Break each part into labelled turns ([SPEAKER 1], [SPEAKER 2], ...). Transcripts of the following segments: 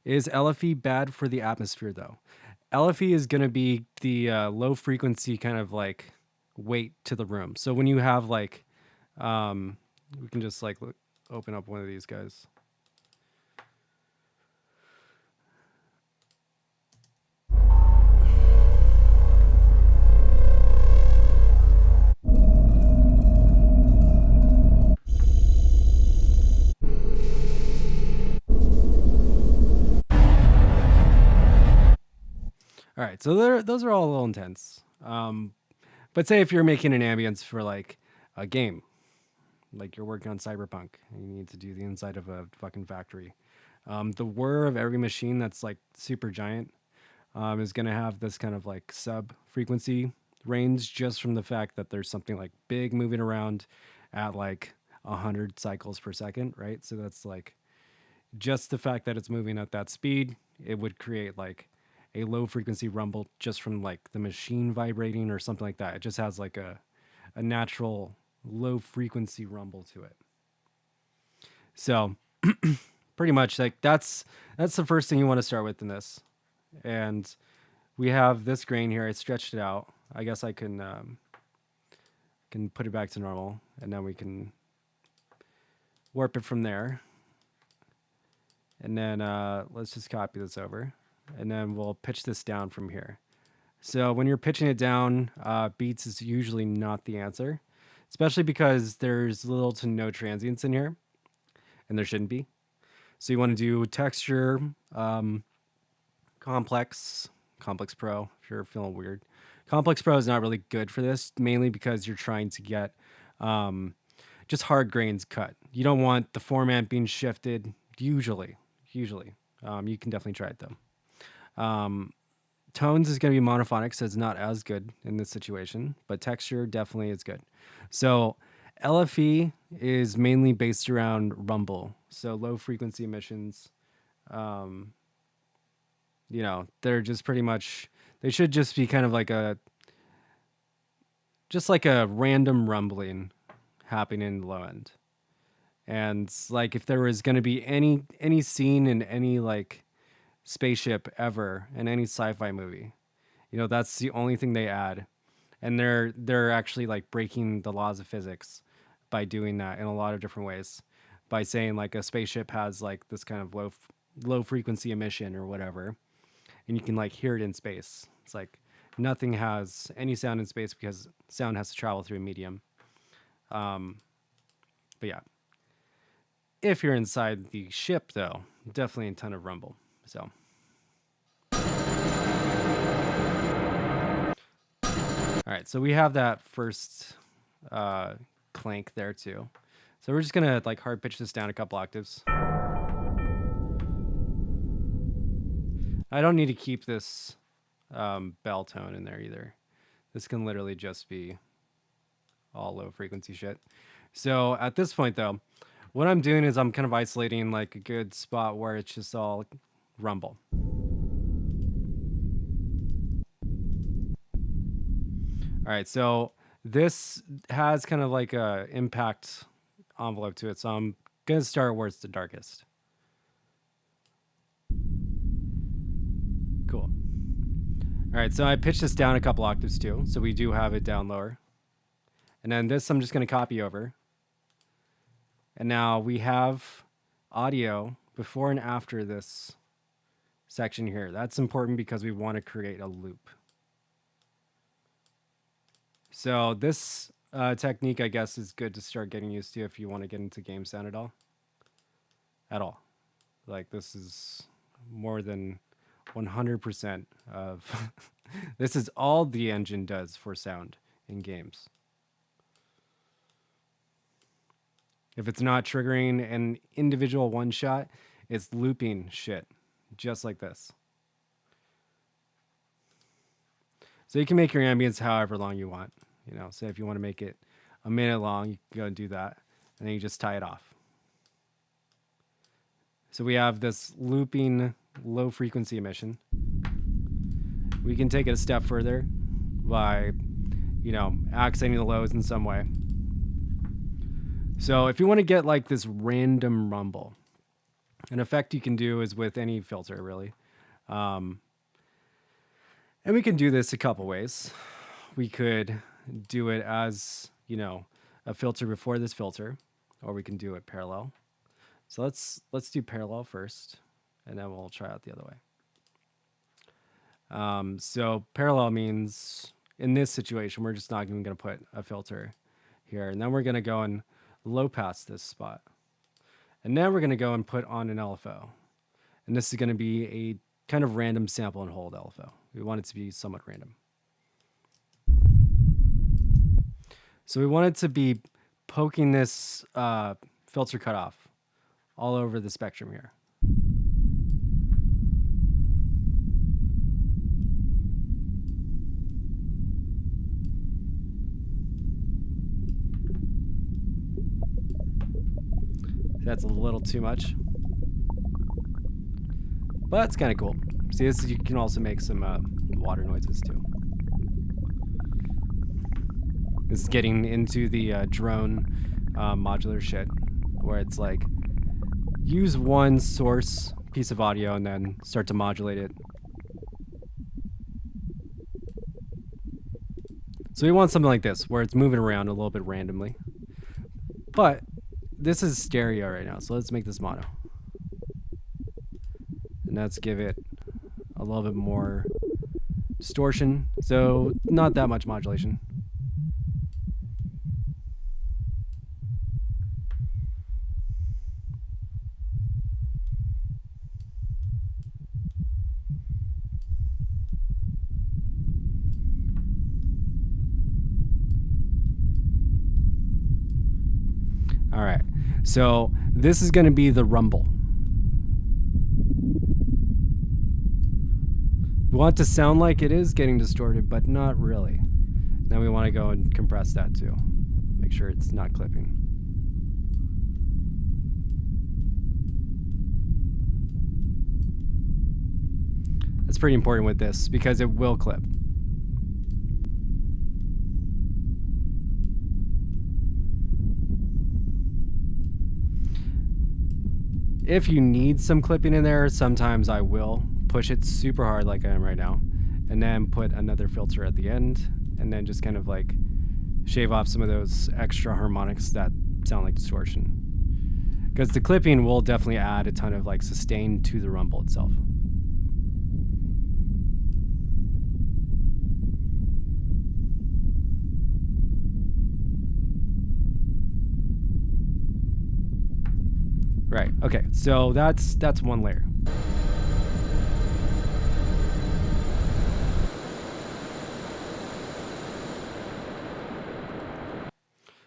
[SPEAKER 1] Is LFE bad for the atmosphere though? LFE is going to be the low frequency kind of like weight to the room. So when you have like, um, we can just like open up one of these guys. All right, so those are all a little intense. But say if you're making an ambience for like a game, like you're working on Cyberpunk and you need to do the inside of a fucking factory, the whir of every machine that's like super giant is going to have this kind of like sub frequency range just from the fact that there's something like big moving around at like 100 cycles per second, right? So that's like just the fact that it's moving at that speed, it would create like a low frequency rumble just from like the machine vibrating or something like that. It just has like a natural low frequency rumble to it. So pretty much like that's the first thing you want to start with in this. And we have this grain here. I stretched it out. I guess I can put it back to normal, and then we can warp it from there. And then let's just copy this over, and then we'll pitch this down from here. So when you're pitching it down, beats is usually not the answer, especially because there's little to no transients in here, and there shouldn't be. So you want to do texture, complex Pro if you're feeling weird. Complex Pro is not really good for this, mainly because you're trying to get just hard grains cut. You don't want the format being shifted. Usually, you can definitely try it though. Tones is going to be monophonic, so it's not as good in this situation, but texture definitely is good. So LFE is mainly based around rumble, so low frequency emissions. You know, they're just pretty much, they should just be kind of like just like a random rumbling happening in the low end. And like if there was going to be any scene in any like spaceship ever in any sci-fi movie, you know, that's the only thing they add. And they're actually like breaking the laws of physics by doing that in a lot of different ways, by saying like a spaceship has like this kind of low frequency emission or whatever, and you can like hear it in space. It's like nothing has any sound in space because sound has to travel through a medium. But yeah, if you're inside the ship though, definitely a ton of rumble. So all right, so we have that first clank there too. So we're just gonna like hard pitch this down a couple octaves. I don't need to keep this bell tone in there either. This can literally just be all low frequency shit. So at this point though, what I'm doing is I'm kind of isolating like a good spot where it's just all rumble. All right, so this has kind of like a impact envelope to it. So I'm gonna start where it's the darkest. Cool. All right, so I pitched this down a couple octaves too. So we do have it down lower. And then this I'm just gonna copy over. And now we have audio before and after this section here. That's important because we want to create a loop. So this technique, I guess, is good to start getting used to if you want to get into game sound at all. Like this is more than 100% of this is all the engine does for sound in games. If it's not triggering an individual one shot, it's looping shit just like this. So you can make your ambience however long you want. You know, say if you want to make it a minute long, you can go and do that. And then you just tie it off. So we have this looping low frequency emission. We can take it a step further by, you know, accenting the lows in some way. So if you want to get like this random rumble, An effect you can do is with any filter, really. And we can do this a couple ways. We could do it as, a filter before this filter, or we can do it parallel. So let's do parallel first, and then we'll try out the other way. So parallel means in this situation, we're just not even going to put a filter here. And then we're going to go and low pass this spot. And then we're going to go and put on an LFO. And this is going to be a kind of random sample and hold LFO. We want it to be somewhat random. So we want it to be poking this filter cutoff all over the spectrum here. That's a little too much, but it's kind of cool. See, this you can also make some water noises too. This is getting into the drone modular shit, where it's like use one source piece of audio and then start to modulate it. So we want something like this, where it's moving around a little bit randomly. But this is stereo right now, so let's make this mono. And let's give it a little bit more distortion, so not that much modulation. All right, so this is going to be the rumble. We want it to sound like it is getting distorted, but not really. Then we want to go and compress that too. Make sure it's not clipping. That's pretty important with this because it will clip. If you need some clipping in there, sometimes I will push it super hard like I am right now, and then put another filter at the end, and then just kind of like shave off some of those extra harmonics that sound like distortion. Because the clipping will definitely add a ton of like sustain to the rumble itself. Right, okay, so that's one layer.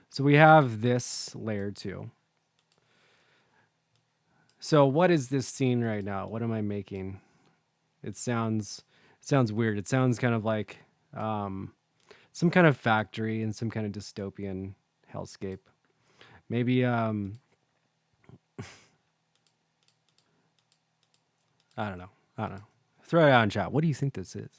[SPEAKER 1] So we have this layer too. So what is this scene right now? What am I making? It sounds weird. It sounds kind of like some kind of factory and some kind of dystopian hellscape. Maybe I don't know. Throw it out in chat. What do you think this is?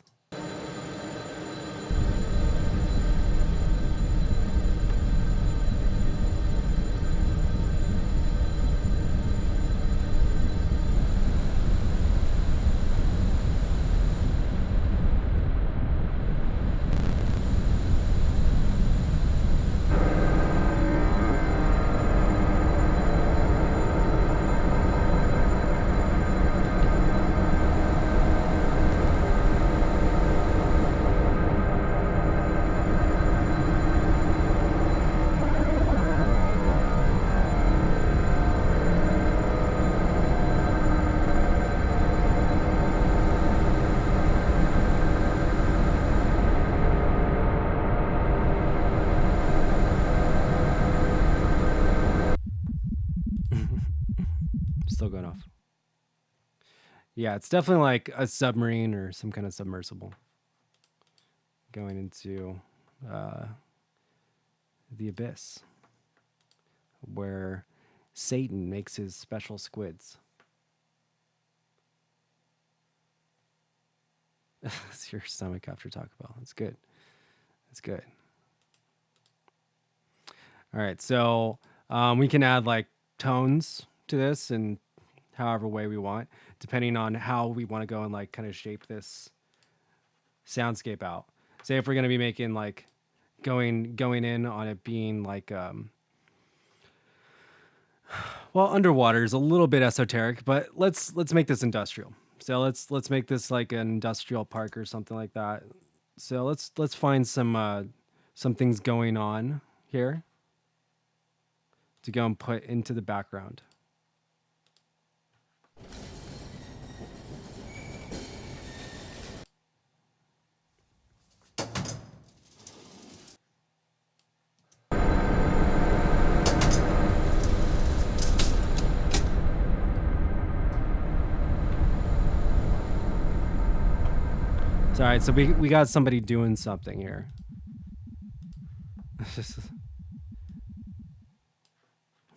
[SPEAKER 1] Still going off. Yeah, it's definitely like a submarine or some kind of submersible going into the abyss where Satan makes his special squids. It's your stomach after Taco Bell. That's good. That's good. All right, so we can add like tones to this and however way we want, depending on how we want to go and like kind of shape this soundscape out. Say if we're going to be making like going in on it being like well, underwater is a little bit esoteric, but let's make this industrial. So let's make this like an industrial park or something like that. So let's find some things going on here to go and put into the background. All right, so we got somebody doing something here.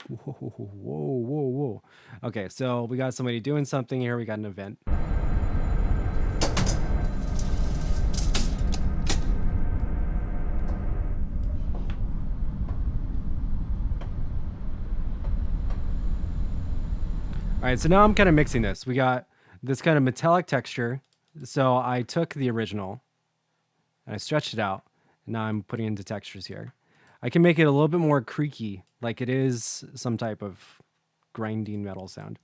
[SPEAKER 1] Whoa. Okay, so we got somebody doing something here. We got an event. All right, so now I'm kind of mixing this. We got this kind of metallic texture. So I took the original and I stretched it out. And now I'm putting into textures here. I can make it a little bit more creaky, like it is some type of grinding metal sound.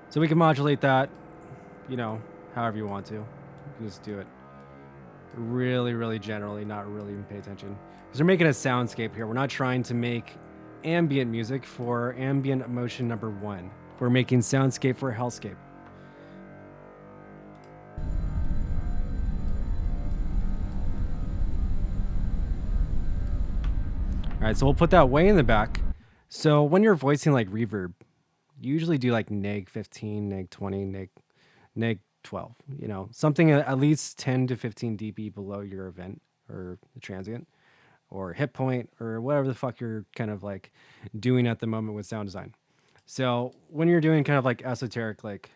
[SPEAKER 1] So we can modulate that, you know, however you want to. You can just do it really, really generally, not really even pay attention. Because we're making a soundscape here. We're not trying to make ambient music for ambient motion number 1. We're making soundscape for hellscape. All right, so we'll put that way in the back. So when you're voicing like reverb, you usually do like neg 15, neg 20, neg 12, you know, something at least 10 to 15 dB below your event or the transient or hit point or whatever the fuck you're kind of like doing at the moment with sound design. So when you're doing kind of like esoteric like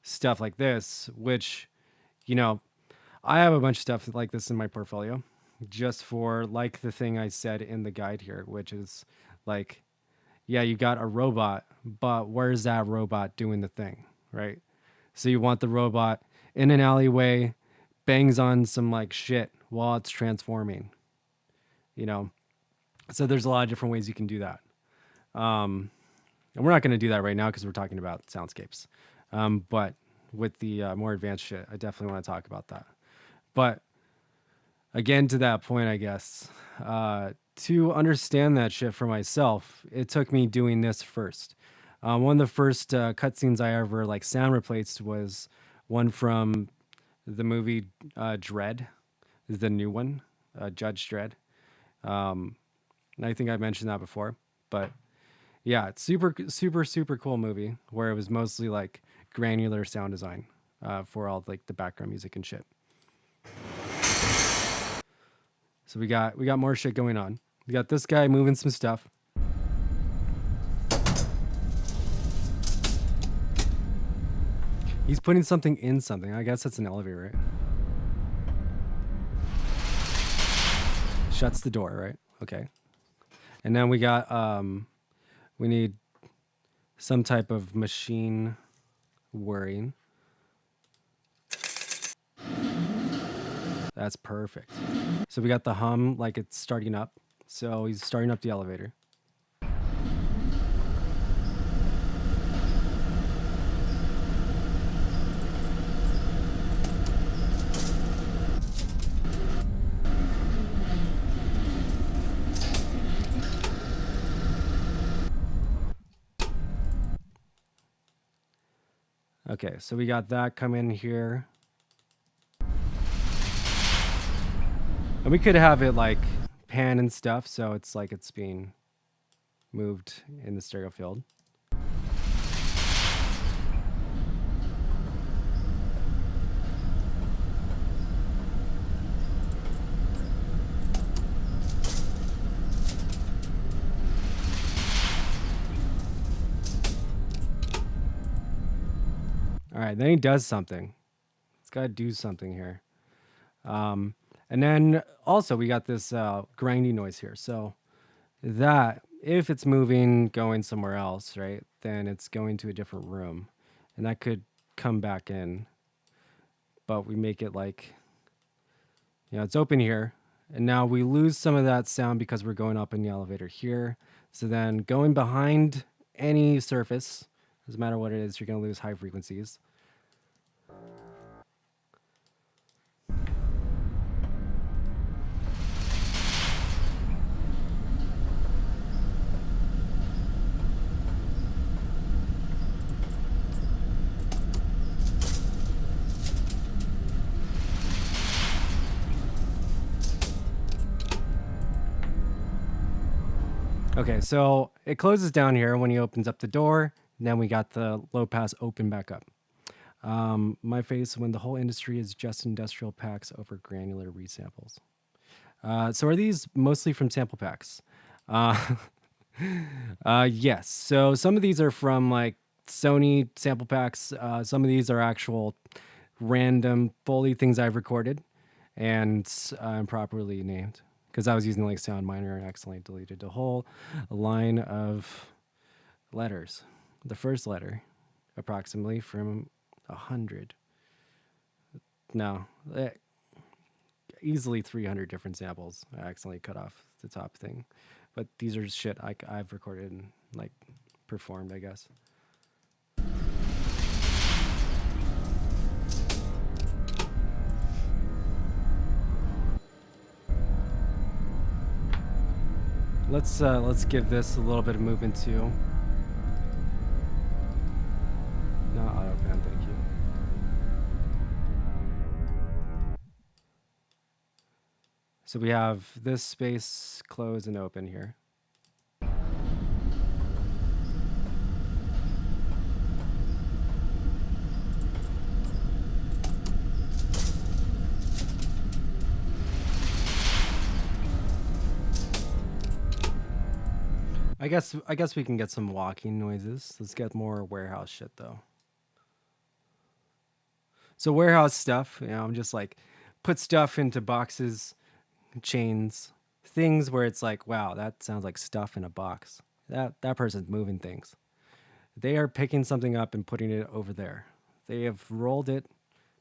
[SPEAKER 1] stuff like this, which, you know, I have a bunch of stuff like this in my portfolio just for like the thing I said in the guide here, which is like, yeah, you got a robot, but where's that robot doing the thing, right? So you want the robot in an alleyway, bangs on some like shit while it's transforming, you know? So there's a lot of different ways you can do that. And we're not going to do that right now because we're talking about soundscapes. But with the more advanced shit, I definitely want to talk about that. But again, to that point, I guess, to understand that shit for myself, it took me doing this first. One of the first cutscenes I ever like sound replaced was one from the movie Dredd, the new one, Judge Dredd. And I think I mentioned that before, but yeah, it's super cool movie where it was mostly like granular sound design for all like the background music and shit. So we got more shit going on. We got this guy moving some stuff. He's putting something in something. I guess that's an elevator, right? Shuts the door, right? Okay. And then we got we need some type of machine whirring. That's perfect. So we got the hum like it's starting up. So he's starting up the elevator. Okay, so we got that come in here. And we could have it like pan and stuff, so it's like it's being moved in the stereo field. All right, then he does something. It's got to do something here. And then also we got this grinding noise here. So that if it's moving, going somewhere else, right, then it's going to a different room, and that could come back in. But we make it like, it's open here, and now we lose some of that sound because we're going up in the elevator here. So then going behind any surface, doesn't matter what it is, you're going to lose high frequencies. Okay, so it closes down here when he opens up the door. And then we got the low pass open back up. My face when the whole industry is just industrial packs over granular resamples. So are these mostly from sample packs? Uh, yes. So some of these are from like Sony sample packs. Some of these are actual random Foley things I've recorded and improperly named because I was using like Sound Miner and accidentally deleted a whole line of letters. The first letter, approximately from 100. No, easily 300 different samples. I accidentally cut off the top thing, but these are shit I've recorded and like performed, I guess. Let's give this a little bit of movement too. Not auto pan, thank you. So we have this space closed and open here. I guess we can get some walking noises. Let's get more warehouse shit though. So warehouse stuff, I'm just like put stuff into boxes, chains, things where it's like, wow, that sounds like stuff in a box. That person's moving things. They are picking something up and putting it over there. They have rolled it,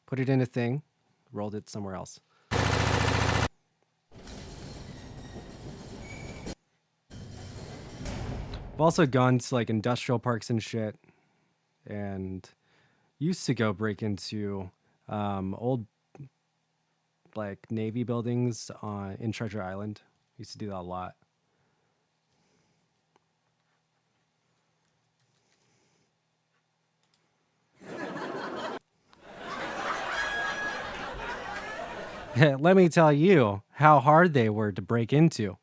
[SPEAKER 1] put it in a thing, rolled it somewhere else. I've also gone to like industrial parks and shit, and used to go break into old like Navy buildings in Treasure Island. Used to do that a lot. Let me tell you how hard they were to break into.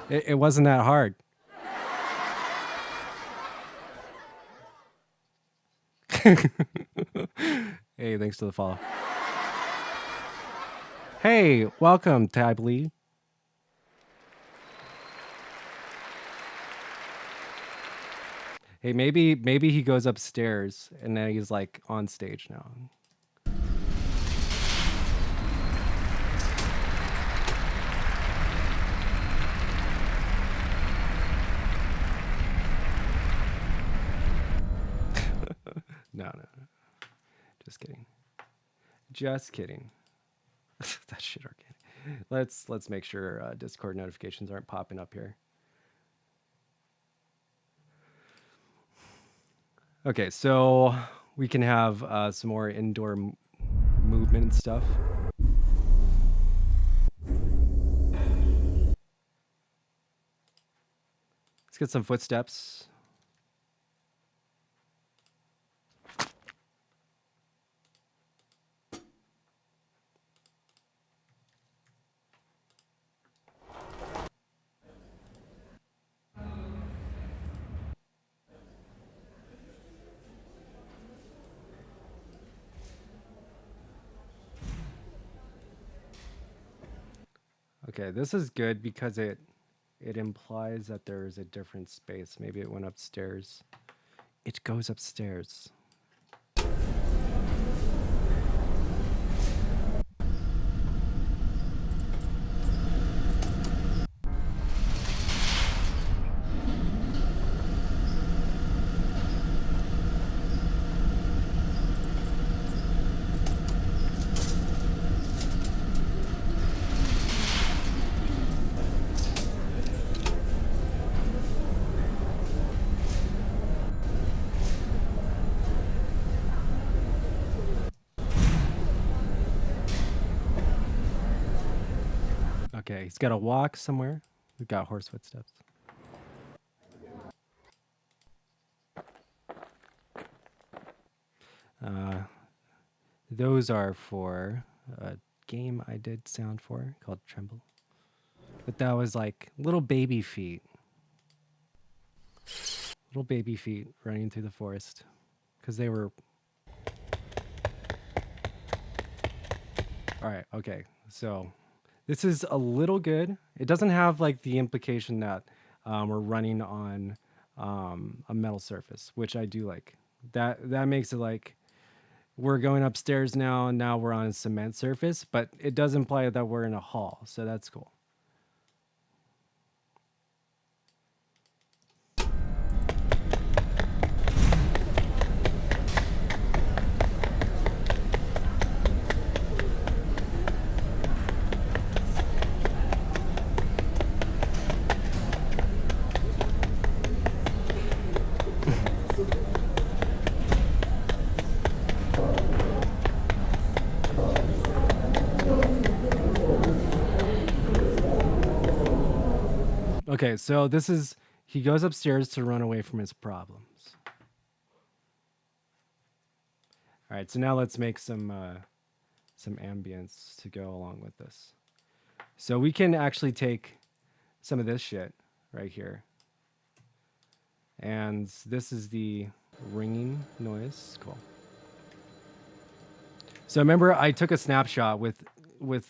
[SPEAKER 1] It wasn't that hard. Hey, thanks for the follow. Hey, welcome, Tab Lee. Hey, maybe he goes upstairs and then he's like on stage now. No. Just kidding. Just kidding. That shit organic. Let's make sure Discord notifications aren't popping up here. Okay, so we can have some more indoor movement and stuff. Let's get some footsteps. Okay, this is good because it implies that there is a different space. Maybe it went upstairs it goes upstairs. Okay, he's got to walk somewhere. We've got horse footsteps. Those are for a game I did sound for called Tremble. But that was like little baby feet. Little baby feet running through the forest. Because they were... Alright, okay. So this is a little good. It doesn't have like the implication that we're running on a metal surface, which I do like. That makes it like we're going upstairs now, and now we're on a cement surface, but it does imply that we're in a hall, so that's cool. Okay, so this is, he goes upstairs to run away from his problems. All right, so now let's make some ambience to go along with this. So we can actually take some of this shit right here. And this is the ringing noise. Cool. So remember, I took a snapshot with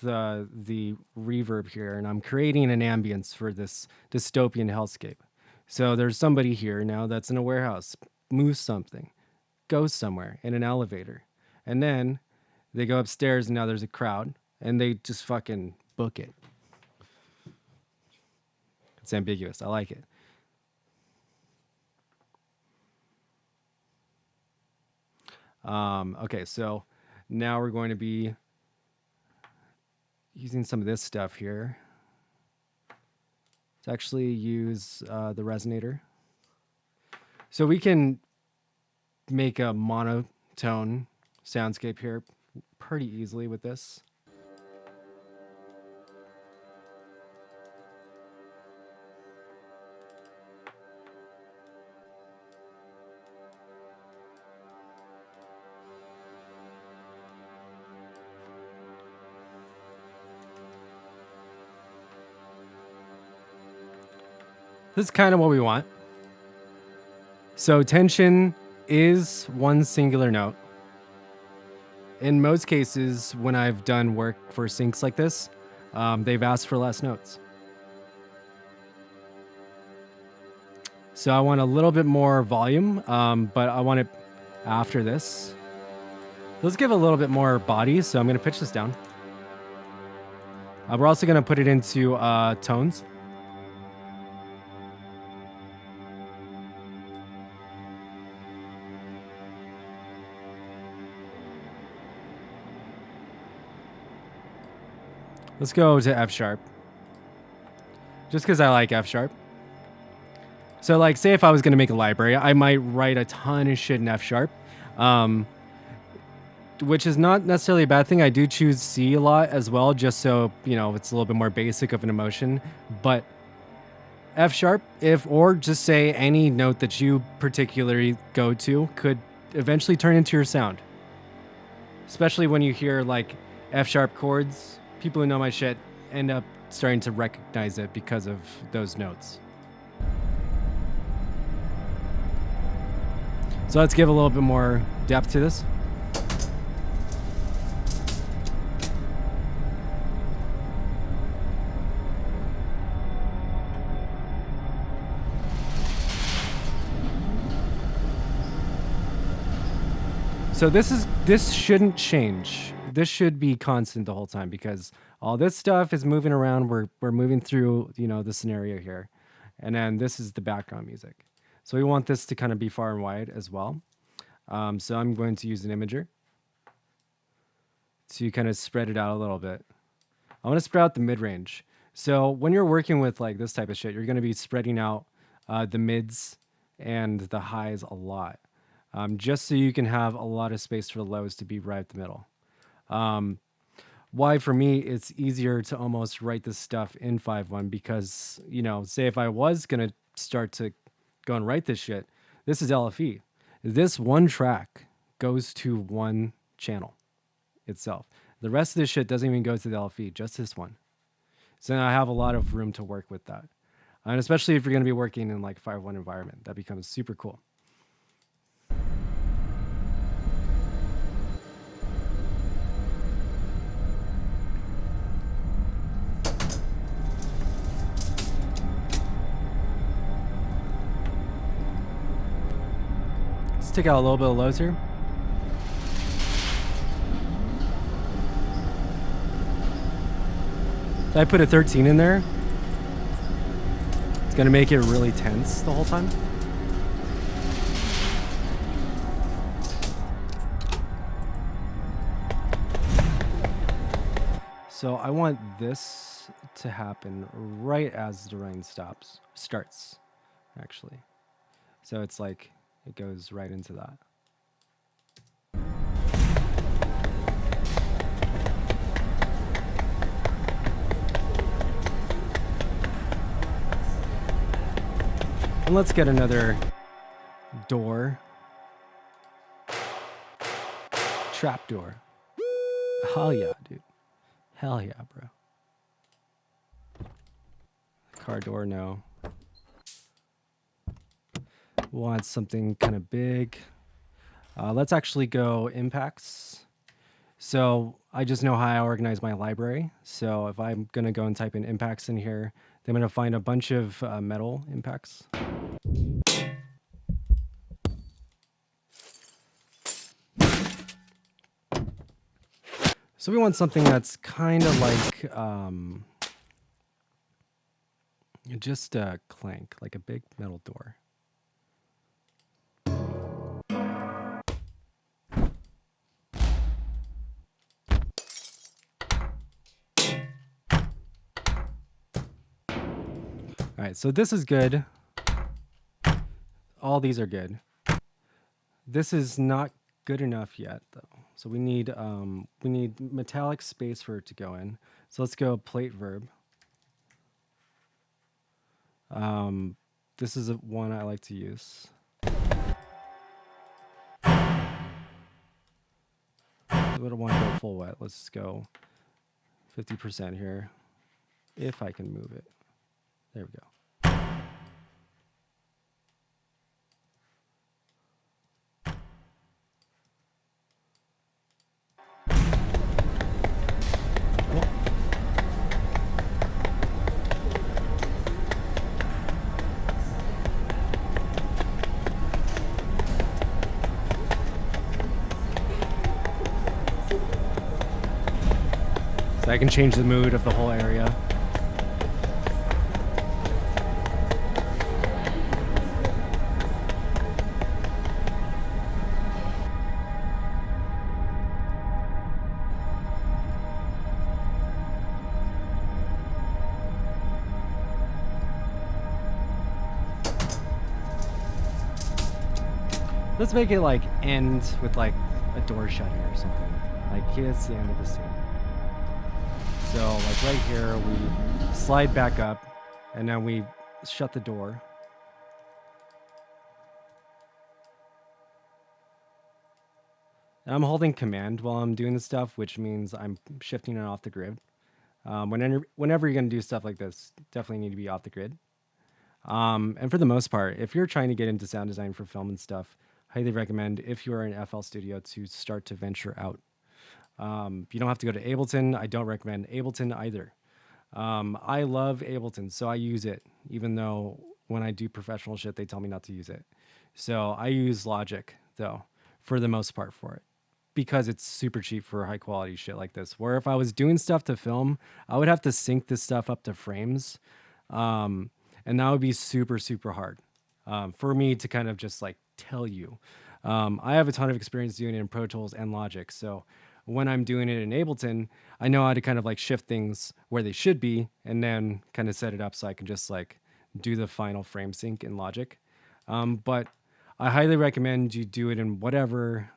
[SPEAKER 1] the reverb here, and I'm creating an ambience for this dystopian hellscape. So there's somebody here now that's in a warehouse, moves something, goes somewhere in an elevator, and then they go upstairs, and now there's a crowd, and they just fucking book it. It's ambiguous. I like it. Okay, so now we're going to be using some of this stuff here to actually use the resonator. So we can make a monotone soundscape here pretty easily with this. This is kind of what we want. So tension is one singular note. In most cases, when I've done work for syncs like this, they've asked for less notes. So I want a little bit more volume, but I want it after this. Let's give a little bit more body, so I'm going to pitch this down. We're also going to put it into tones. Let's go to F sharp. Just because I like F sharp. So like, say if I was going to make a library, I might write a ton of shit in F sharp. Which is not necessarily a bad thing. I do choose C a lot as well, just so, you know, it's a little bit more basic of an emotion. But F sharp, or just say any note that you particularly go to, could eventually turn into your sound. Especially when you hear like F sharp chords. People who know my shit end up starting to recognize it because of those notes. So let's give a little bit more depth to this. So this shouldn't change. This should be constant the whole time because all this stuff is moving around. We're moving through, you know, the scenario here. And then this is the background music. So we want this to kind of be far and wide as well. So I'm going to use an imager to kind of spread it out a little bit. I want to spread out the mid-range. So when you're working with like this type of shit, you're going to be spreading out the mids and the highs a lot, just so you can have a lot of space for the lows to be right at the middle. Why for me it's easier to almost write this stuff in 5.1 because, you know, say if I was going to start to go and write this shit, this is LFE. This one track goes to one channel itself. The rest of this shit doesn't even go to the LFE, just this one. So now I have a lot of room to work with that. And especially if you're going to be working in like 5.1 environment, that becomes super cool. Let's take out a little bit of lows here. So I put a 13 in there. It's gonna make it really tense the whole time. So I want this to happen right as the rain starts, actually. So it's like, it goes right into that. And let's get another door. Trap door. Hell yeah, dude. Hell yeah, bro. Car door, no. Want something kind of big. Let's actually go impacts. So I just know how I organize my library. So if I'm going to go and type in impacts in here, then I'm going to find a bunch of metal impacts. So we want something that's kind of like just a clank, like a big metal door. All right, so this is good. All these are good. This is not good enough yet, though. So we need metallic space for it to go in. So let's go plate verb. This is one I like to use. We don't want to go full wet. Let's go 50% here, if I can move it. There we go. So I can change the mood of the whole area. Let's make it like end with like a door shutting or something. Like here's the end of the scene. So like right here, we slide back up and then we shut the door. And I'm holding command while I'm doing this stuff, which means I'm shifting it off the grid. Whenever you're going to do stuff like this, definitely need to be off the grid. And for the most part, if you're trying to get into sound design for film and stuff, highly recommend, if you are in FL Studio, to start to venture out. You don't have to go to Ableton. I don't recommend Ableton either. I love Ableton, so I use it, even though when I do professional shit, they tell me not to use it. So I use Logic, though, for the most part for it, because it's super cheap for high quality shit like this. Where if I was doing stuff to film, I would have to sync this stuff up to frames. And that would be super, super hard for me to kind of just like tell you. I have a ton of experience doing it in Pro Tools and Logic. So when I'm doing it in Ableton, I know how to kind of like shift things where they should be and then kind of set it up so I can just like do the final frame sync in Logic. But I highly recommend you do it in whatever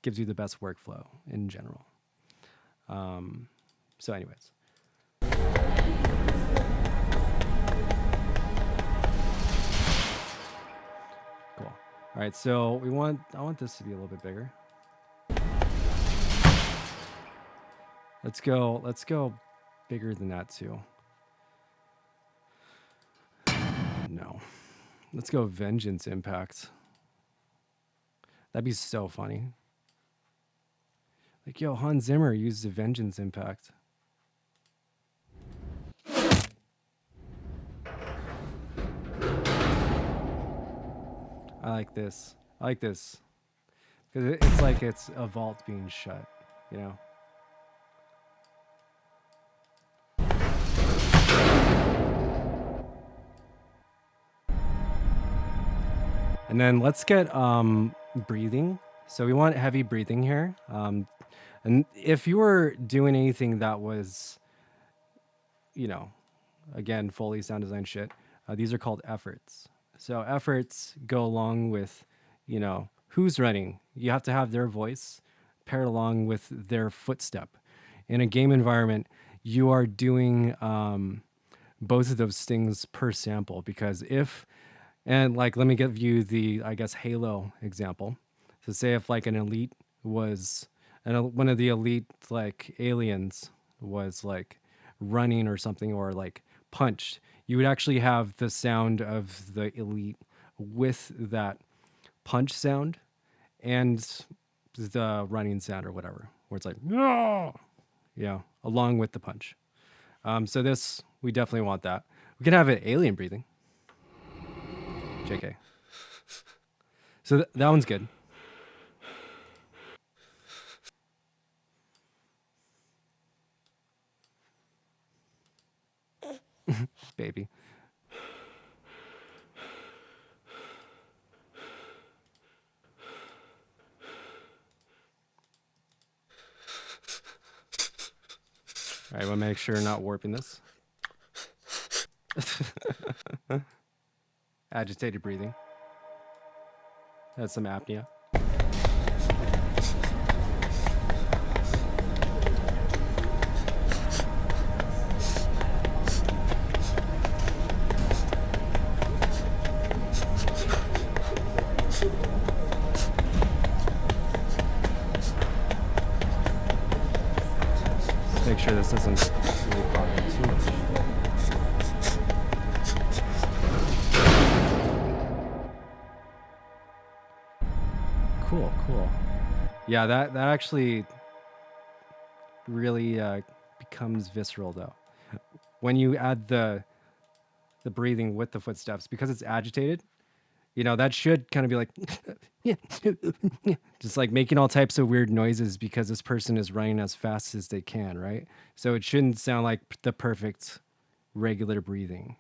[SPEAKER 1] gives you the best workflow in general. So anyways. Cool. All right, so I want this to be a little bit bigger. Let's go bigger than that too. No. Let's go Vengeance Impact. That'd be so funny. Like, yo, Hans Zimmer used the Vengeance Impact. I like this. I like this. Because it's like it's a vault being shut, you know? And then let's get breathing. So we want heavy breathing here. And if you were doing anything that was, you know, again, Foley sound design shit, these are called efforts. So efforts go along with, you know, who's running. You have to have their voice paired along with their footstep. In a game environment, you are doing both of those things per sample, because if, and like, let me give you the, I guess, Halo example. So say if like an elite was, and one of the elite like aliens was like running or something, or like punched, you would actually have the sound of the elite with that punch sound and the running sound or whatever, where it's like, no, yeah, along with the punch. So this, we definitely want that. We can have it alien breathing. JK. So that one's good. Baby. All right, I want to make sure I'm not warping this. Agitated breathing. That's some apnea. Make sure this doesn't really bother me too much. Cool. Yeah, that actually really becomes visceral though. When you add the breathing with the footsteps, because it's agitated, you know, that should kind of be like just like making all types of weird noises because this person is running as fast as they can, right? So it shouldn't sound like the perfect regular breathing.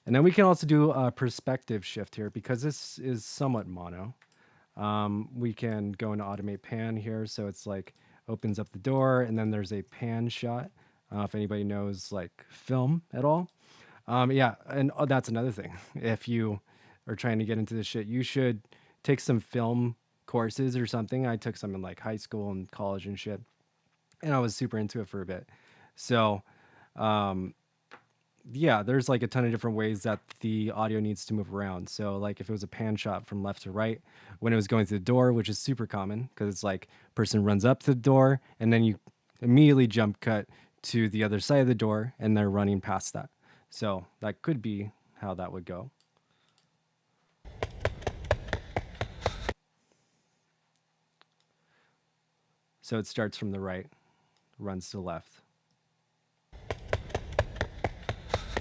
[SPEAKER 1] And then we can also do a perspective shift here, because this is somewhat mono. We can go into automate pan here. So it's like opens up the door and then there's a pan shot. If anybody knows like film at all. Yeah, and that's another thing. If you are trying to get into this shit, you should take some film courses or something. I took some in like high school and college and shit, and I was super into it for a bit. So, yeah, there's like a ton of different ways that the audio needs to move around. So, like if it was a pan shot from left to right when it was going through the door, which is super common because it's like person runs up to the door and then you immediately jump cut to the other side of the door and they're running past that. So that could be how that would go. So it starts from the right, runs to the left.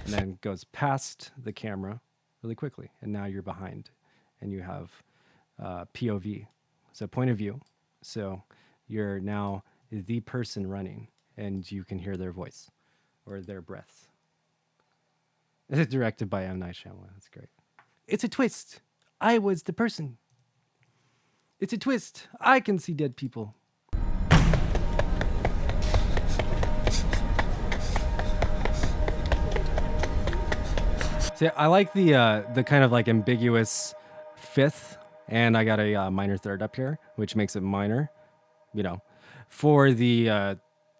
[SPEAKER 1] and then goes past the camera really quickly, and now you're behind, and you have POV, so point of view. So you're now the person running, and you can hear their voice or their breaths. It's directed by M. Night Shyamalan. That's great. It's a twist. I was the person. It's a twist. I can see dead people. See, I like the kind of like ambiguous fifth, and I got a minor third up here, which makes it minor, you know, for the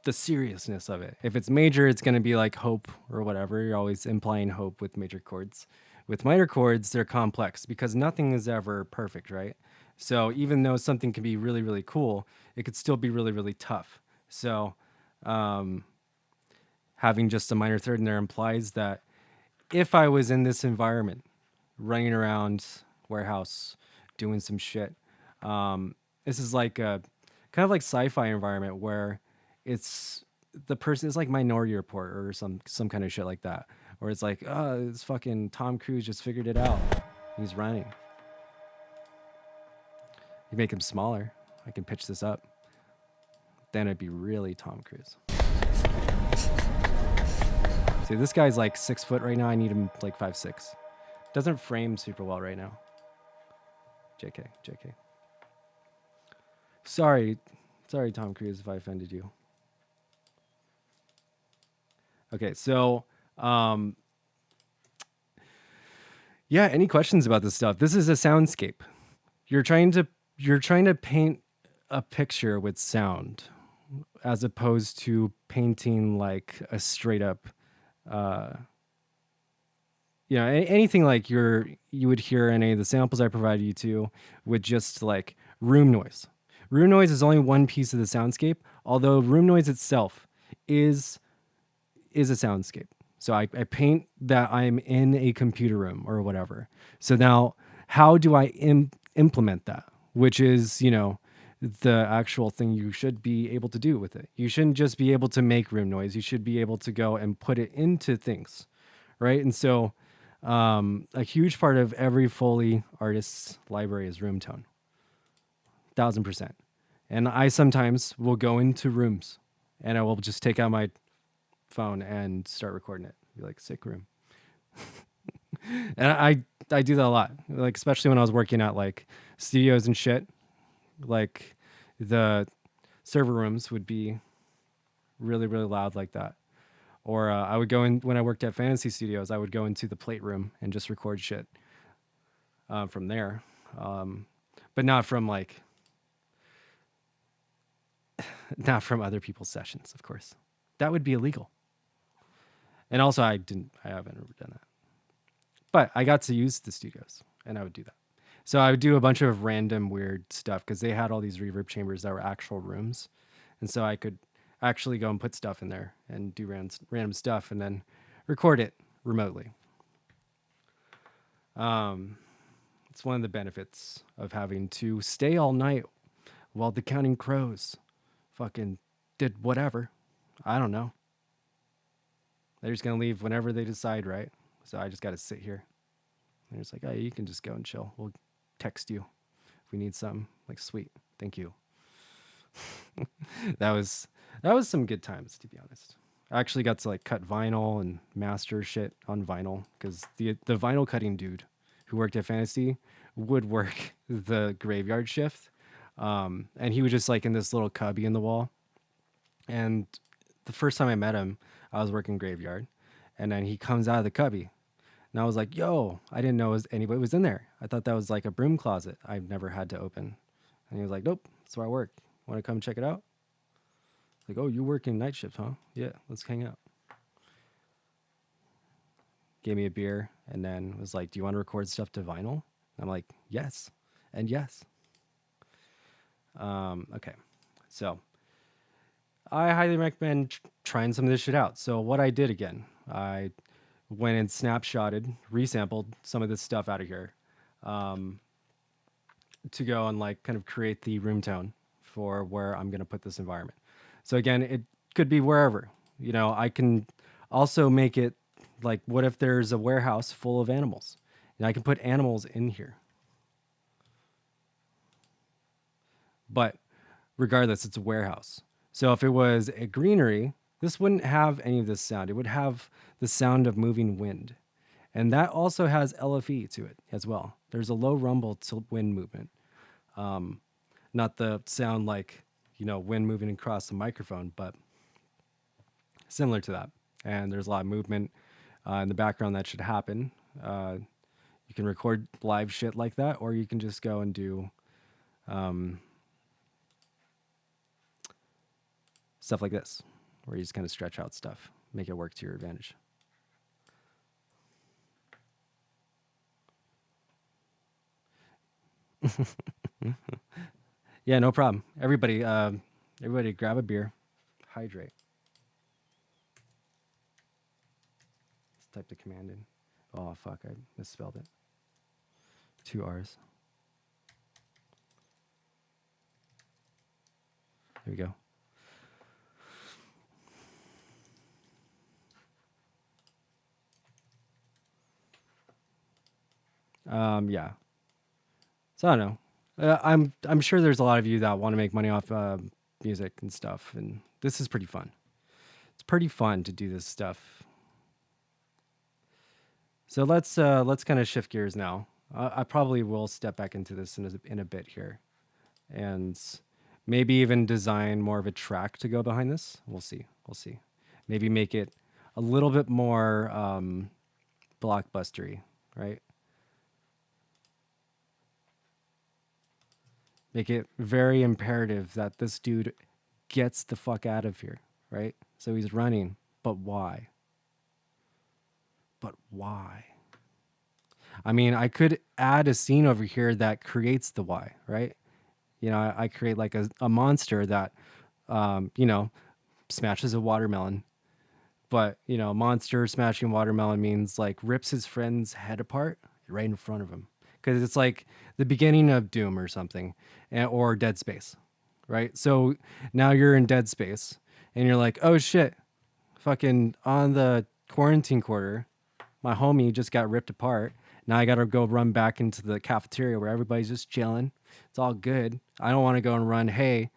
[SPEAKER 1] seriousness of it. If it's major, it's going to be like hope or whatever. You're always implying hope with major chords. With minor chords, they're complex because nothing is ever perfect, right? So even though something can be really, really cool, it could still be really, really tough. So having just a minor third in there implies that if I was in this environment, running around warehouse, doing some shit, this is like a kind of like sci-fi environment where it's the person is like Minority Report or some kind of shit like that, where it's like, oh, this fucking Tom Cruise just figured it out. He's running. You make him smaller. I can pitch this up. Then it'd be really Tom Cruise. See, this guy's like 6 foot right now. I need him like 5'6". Doesn't frame super well right now. JK. Sorry, Tom Cruise, if I offended you. Okay, so yeah, any questions about this stuff? This is a soundscape. You're trying to paint a picture with sound, as opposed to painting like a straight up anything like you would hear in any of the samples I provided you to with just like room noise. Room noise is only one piece of the soundscape, although room noise itself is a soundscape. So I paint that I'm in a computer room or whatever. So now how do I implement that? Which is, the actual thing you should be able to do with it. You shouldn't just be able to make room noise. You should be able to go and put it into things, right? And so a huge part of every Foley artist's library is room tone, 1000%. And I sometimes will go into rooms and I will just take out my phone and start recording it. Be like, sick room. And I do that a lot, like especially when I was working at like studios and shit. Like the server rooms would be really, really loud like that. Or I would go in when I worked at fantasy studios, I would go into the plate room and just record shit from there. But not from not from other people's sessions, of course. That would be illegal. And also I haven't ever done that. But I got to use the studios and I would do that. So I would do a bunch of random weird stuff because they had all these reverb chambers that were actual rooms. And so I could actually go and put stuff in there and do random stuff and then record it remotely. It's one of the benefits of having to stay all night while the Counting Crows fucking did whatever. I don't know. They're just going to leave whenever they decide, right? So I just got to sit here. And it's like, oh, you can just go and chill. We'll text you if we need something. Like, sweet. Thank you. That was some good times, to be honest. I actually got to like cut vinyl and master shit on vinyl because the vinyl cutting dude who worked at Fantasy would work the graveyard shift. And he was just like in this little cubby in the wall. And the first time I met him, I was working graveyard. And then he comes out of the cubby. And I was like, yo, I didn't know anybody was in there. I thought that was like a broom closet I've never had to open. And he was like, nope, that's where I work. Want to come check it out? Like, oh, you work in night shift, huh? Yeah, let's hang out. Gave me a beer and then was like, do you want to record stuff to vinyl? I'm like, yes, and yes. Okay, so I highly recommend trying some of this shit out. So what I did again, I went and snapshotted, resampled some of this stuff out of here to go and like kind of create the room tone for where I'm going to put this environment. So again, it could be wherever, I can also make it Like, what if there's a warehouse full of animals? And I can put animals in here. But regardless, it's a warehouse. So if it was a greenery, this wouldn't have any of this sound. It would have the sound of moving wind. And that also has LFE to it as well. There's a low rumble to wind movement. Not the sound like, wind moving across the microphone, but similar to that. And there's a lot of movement in the background that should happen. You can record live shit like that, or you can just go and do stuff like this, where you just kind of stretch out stuff, make it work to your advantage. Yeah, no problem. Everybody grab a beer, hydrate. Let's type the command in. Oh, fuck, I misspelled it. 2 R's. There we go. Yeah. So I don't know. I'm sure there's a lot of you that want to make money off music and stuff, and this is pretty fun. It's pretty fun to do this stuff. So let's kind of shift gears now. I probably will step back into this in a bit here, and maybe even design more of a track to go behind this. We'll see. Maybe make it a little bit more blockbustery, right? Make it very imperative that this dude gets the fuck out of here, right? So he's running, but why? But why? I mean, I could add a scene over here that creates the why, right? I create like a monster that, smashes a watermelon. But, monster smashing watermelon means like rips his friend's head apart right in front of him. Because it's like the beginning of Doom or something, or Dead Space, right? So now you're in Dead Space and you're like, oh shit, fucking on the quarantine quarter, my homie just got ripped apart. Now I got to go run back into the cafeteria where everybody's just chilling. It's all good. I don't want to go and run, hey,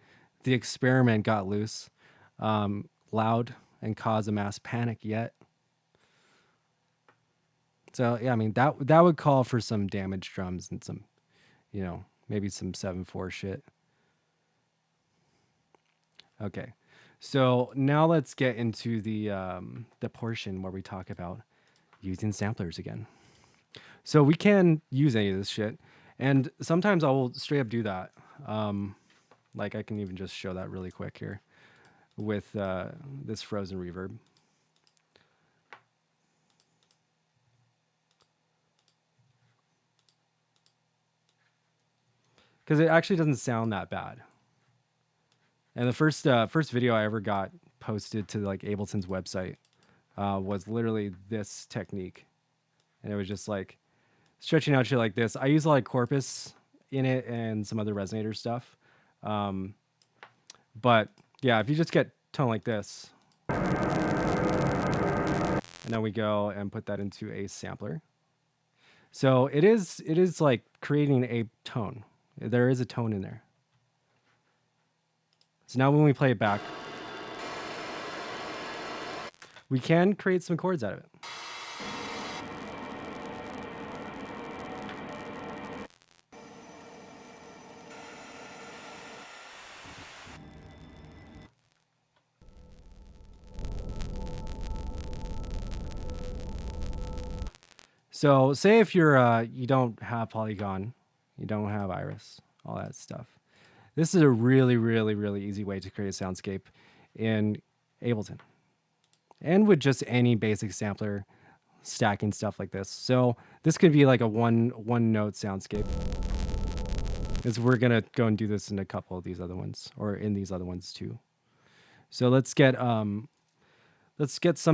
[SPEAKER 1] the experiment got loose, loud, and cause a mass panic yet. So yeah, I mean that would call for some damage drums and some, maybe some 7/4 shit. Okay, so now let's get into the portion where we talk about using samplers again. So we can use any of this shit, and sometimes I will straight up do that. Like I can even just show that really quick here with this frozen reverb. Because it actually doesn't sound that bad. And the first video I ever got posted to like Ableton's website was literally this technique, and it was just like stretching out shit like this. I use a lot of Corpus in it and some other resonator stuff, but yeah, if you just get tone like this, and then we go and put that into a sampler. So it is like creating a tone. There is a tone in there. So now when we play it back, we can create some chords out of it. So say if you're you don't have Polygon, you don't have Iris, all that stuff. This is a really, really, really easy way to create a soundscape in Ableton. And with just any basic sampler, stacking stuff like this. So this could be like a one note soundscape. Because we're gonna go and do this in a couple of these other ones, or in these other ones too. So let's get some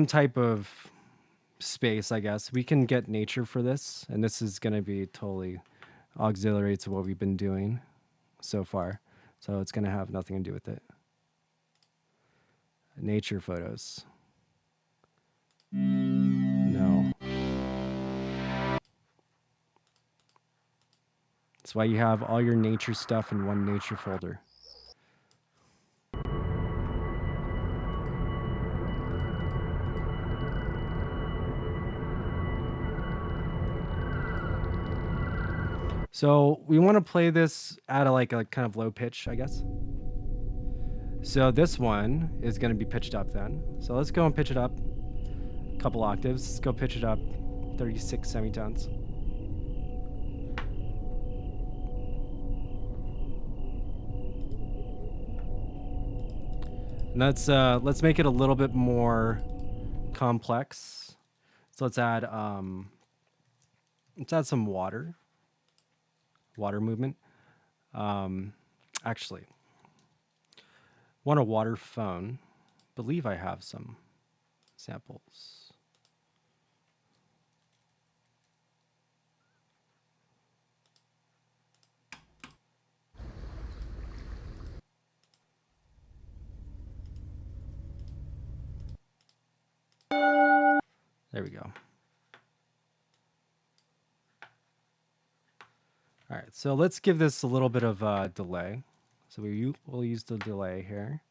[SPEAKER 1] type of space, I guess. We can get nature for this, and this is gonna be totally auxiliary to what we've been doing so far. So it's gonna have nothing to do with it. Nature photos. No. That's why you have all your nature stuff in one nature folder. So we want to play this at a kind of low pitch, I guess. So this one is going to be pitched up then. So let's go and pitch it up a couple octaves. Let's go pitch it up 36 semitones. And let's make it a little bit more complex. So let's add some water movement. Actually, want a water phone. Believe I have some samples. There we go. All right, so let's give this a little bit of delay. So we'll use the delay here.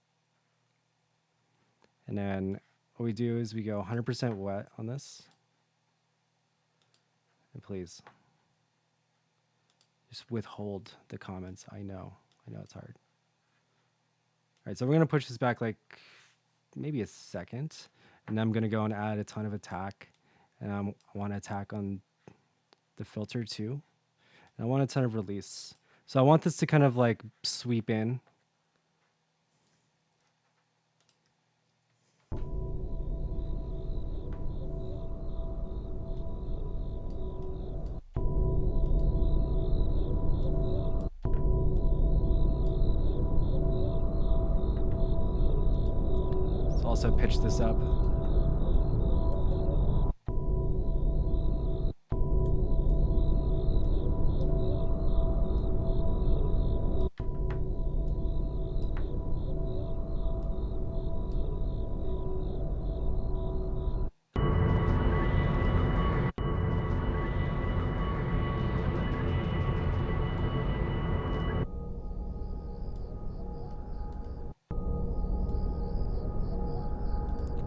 [SPEAKER 1] And then what we do is we go 100% wet on this. And please, just withhold the comments. I know it's hard. All right, so we're gonna push this back like maybe a second. And then I'm gonna go and add a ton of attack. And I want to attack on the filter too. And I want a ton of release. So I want this to kind of like sweep in. Let's also pitch this up.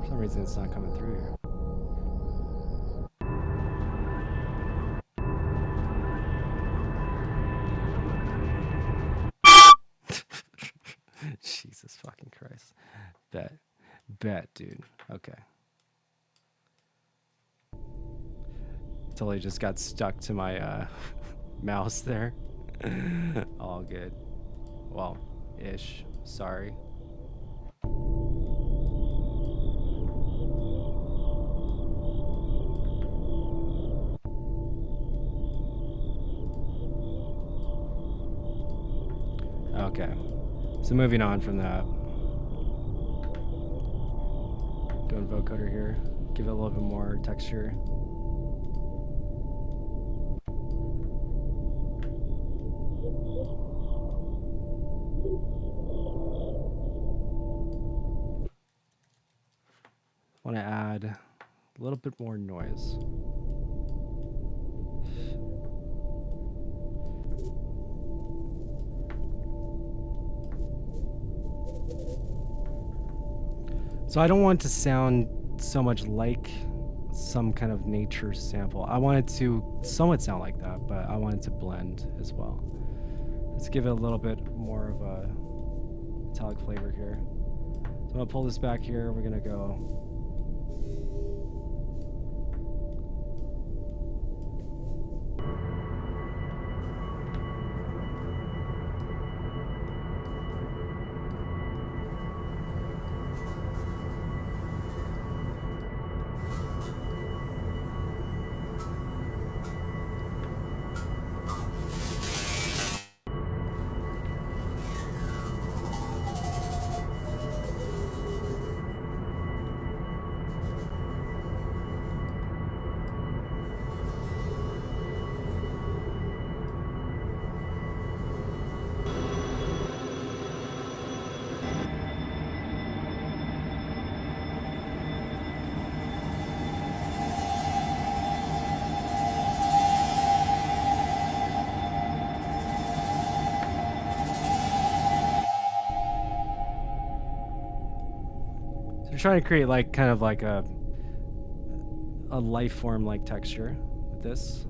[SPEAKER 1] For some reason it's not coming through here. Jesus fucking Christ. Bet, dude. Okay. Totally just got stuck to my mouse there. All good. Well, ish. Sorry. Okay. So moving on from that. Go in vocoder here. Give it a little bit more texture. Want to add a little bit more noise. So I don't want it to sound so much like some kind of nature sample. I want it to somewhat sound like that, but I want it to blend as well. Let's give it a little bit more of a metallic flavor here. So I'm gonna pull this back here. We're gonna go. trying to create like kind of like a life form like texture with this.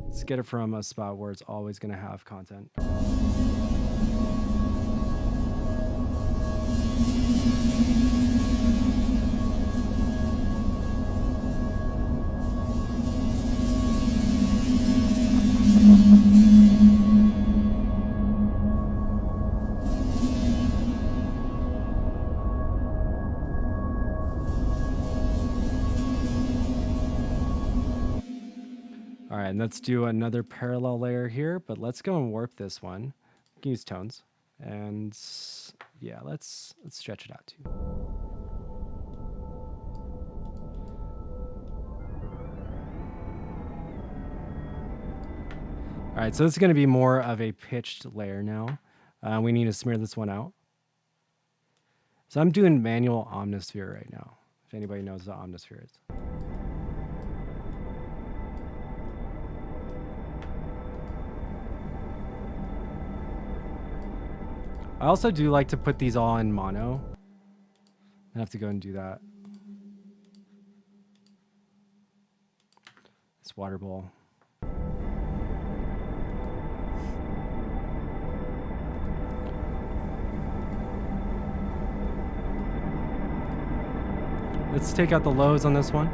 [SPEAKER 1] Let's get it from a spot where it's always going to have content. All right, and let's do another parallel layer here, but let's go and warp this one. We can use tones, and yeah, let's stretch it out too. All right, so this is going to be more of a pitched layer now. We need to smear this one out. So I'm doing manual omnisphere right now, if anybody knows what omnisphere is. I also do like to put these all in mono. I have to go and do that. This water bowl. Let's take out the lows on this one.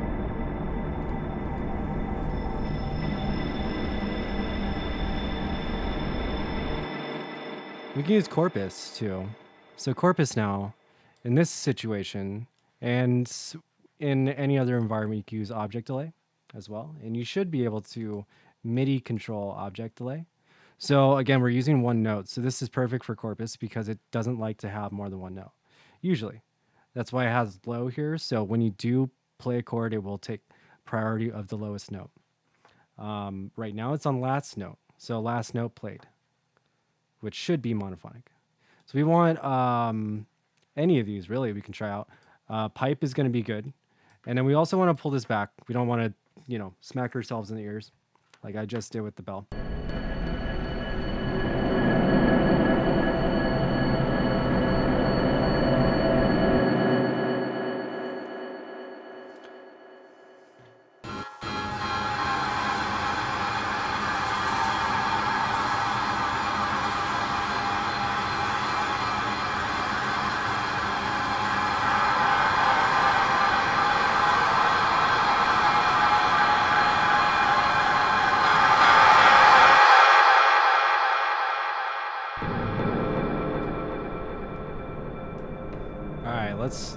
[SPEAKER 1] We can use corpus too. So corpus now, in this situation, and in any other environment, you can use object delay as well. And you should be able to MIDI control object delay. So again, we're using one note. So this is perfect for corpus because it doesn't like to have more than one note, usually. That's why it has low here. So when you do play a chord, it will take priority of the lowest note. Right now it's on last note. So last note played, which should be monophonic. So we want any of these, really, we can try out. Pipe is going to be good. And then we also want to pull this back. We don't want to, smack ourselves in the ears like I just did with the bell.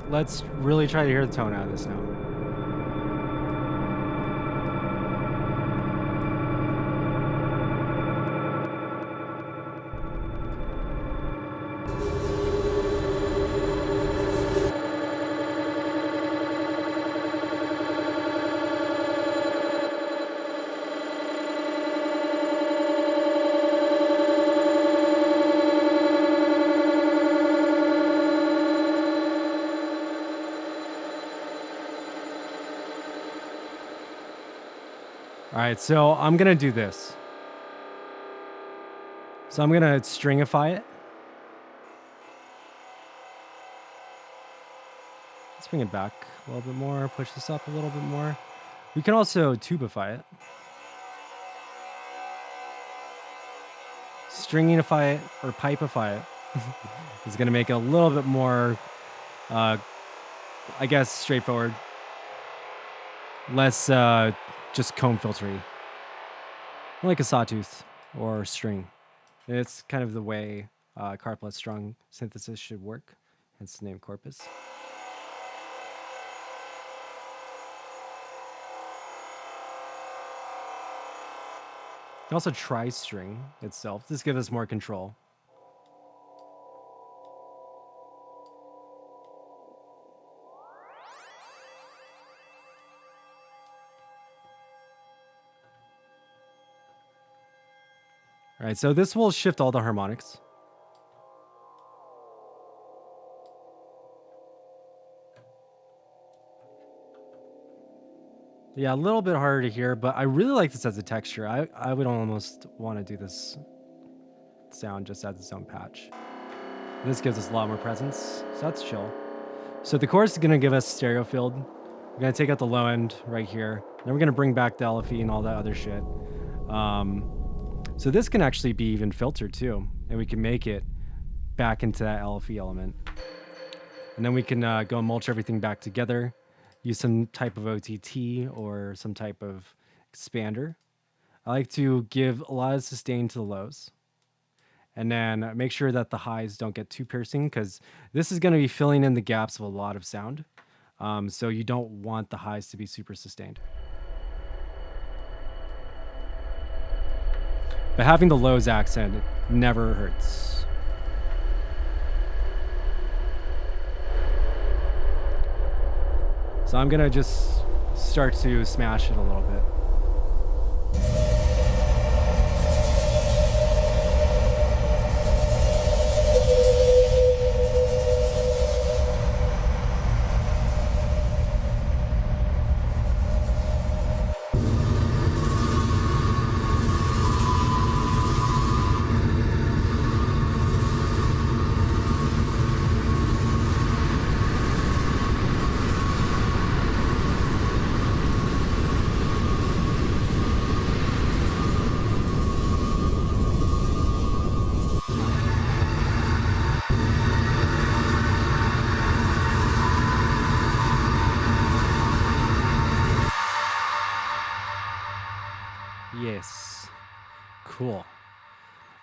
[SPEAKER 1] Let's really try to hear the tone out of this now. All right, so I'm going to do this. So I'm going to stringify it. Let's bring it back a little bit more, push this up a little bit more. We can also tubify it. Stringify it or pipeify it is going to make it a little bit more, I guess, straightforward. Less just comb filtery, like a sawtooth or string. It's kind of the way Carplet strung synthesis should work, hence the name corpus. You can also tri-string itself. This gives us more control. All right, so this will shift all the harmonics. Yeah, a little bit harder to hear, but I really like this as a texture. I would almost want to do this sound just as its own patch. This gives us a lot more presence, so that's chill. So the chorus is going to give us stereo field. We're going to take out the low end right here. Then we're going to bring back the LFE and all that other shit. So this can actually be even filtered too, and we can make it back into that LFE element. And then we can go and mulch everything back together, use some type of OTT or some type of expander. I like to give a lot of sustain to the lows. And then make sure that the highs don't get too piercing, because this is going to be filling in the gaps of a lot of sound. So you don't want the highs to be super sustained. But having the lows accent never hurts. So I'm going to just start to smash it a little bit. Yes. Cool.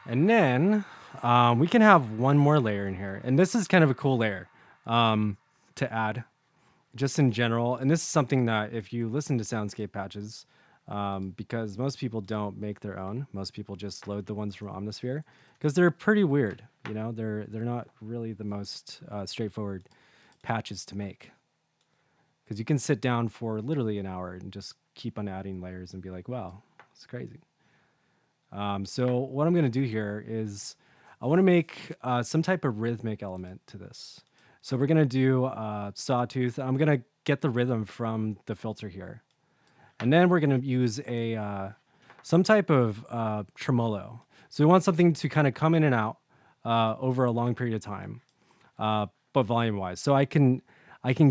[SPEAKER 1] And then we can have one more layer in here. And this is kind of a cool layer to add just in general. And this is something that if you listen to soundscape patches, because most people don't make their own. Most people just load the ones from Omnisphere because they're pretty weird. You know, they're not really the most straightforward patches to make. Because you can sit down for literally an hour and just keep on adding layers and be like, wow, it's crazy. So what I'm going to do here is I want to make some type of rhythmic element to this. So we're going to do sawtooth. I'm going to get the rhythm from the filter here. And then we're going to use a some type of tremolo. So we want something to kind of come in and out over a long period of time, but volume-wise. So I can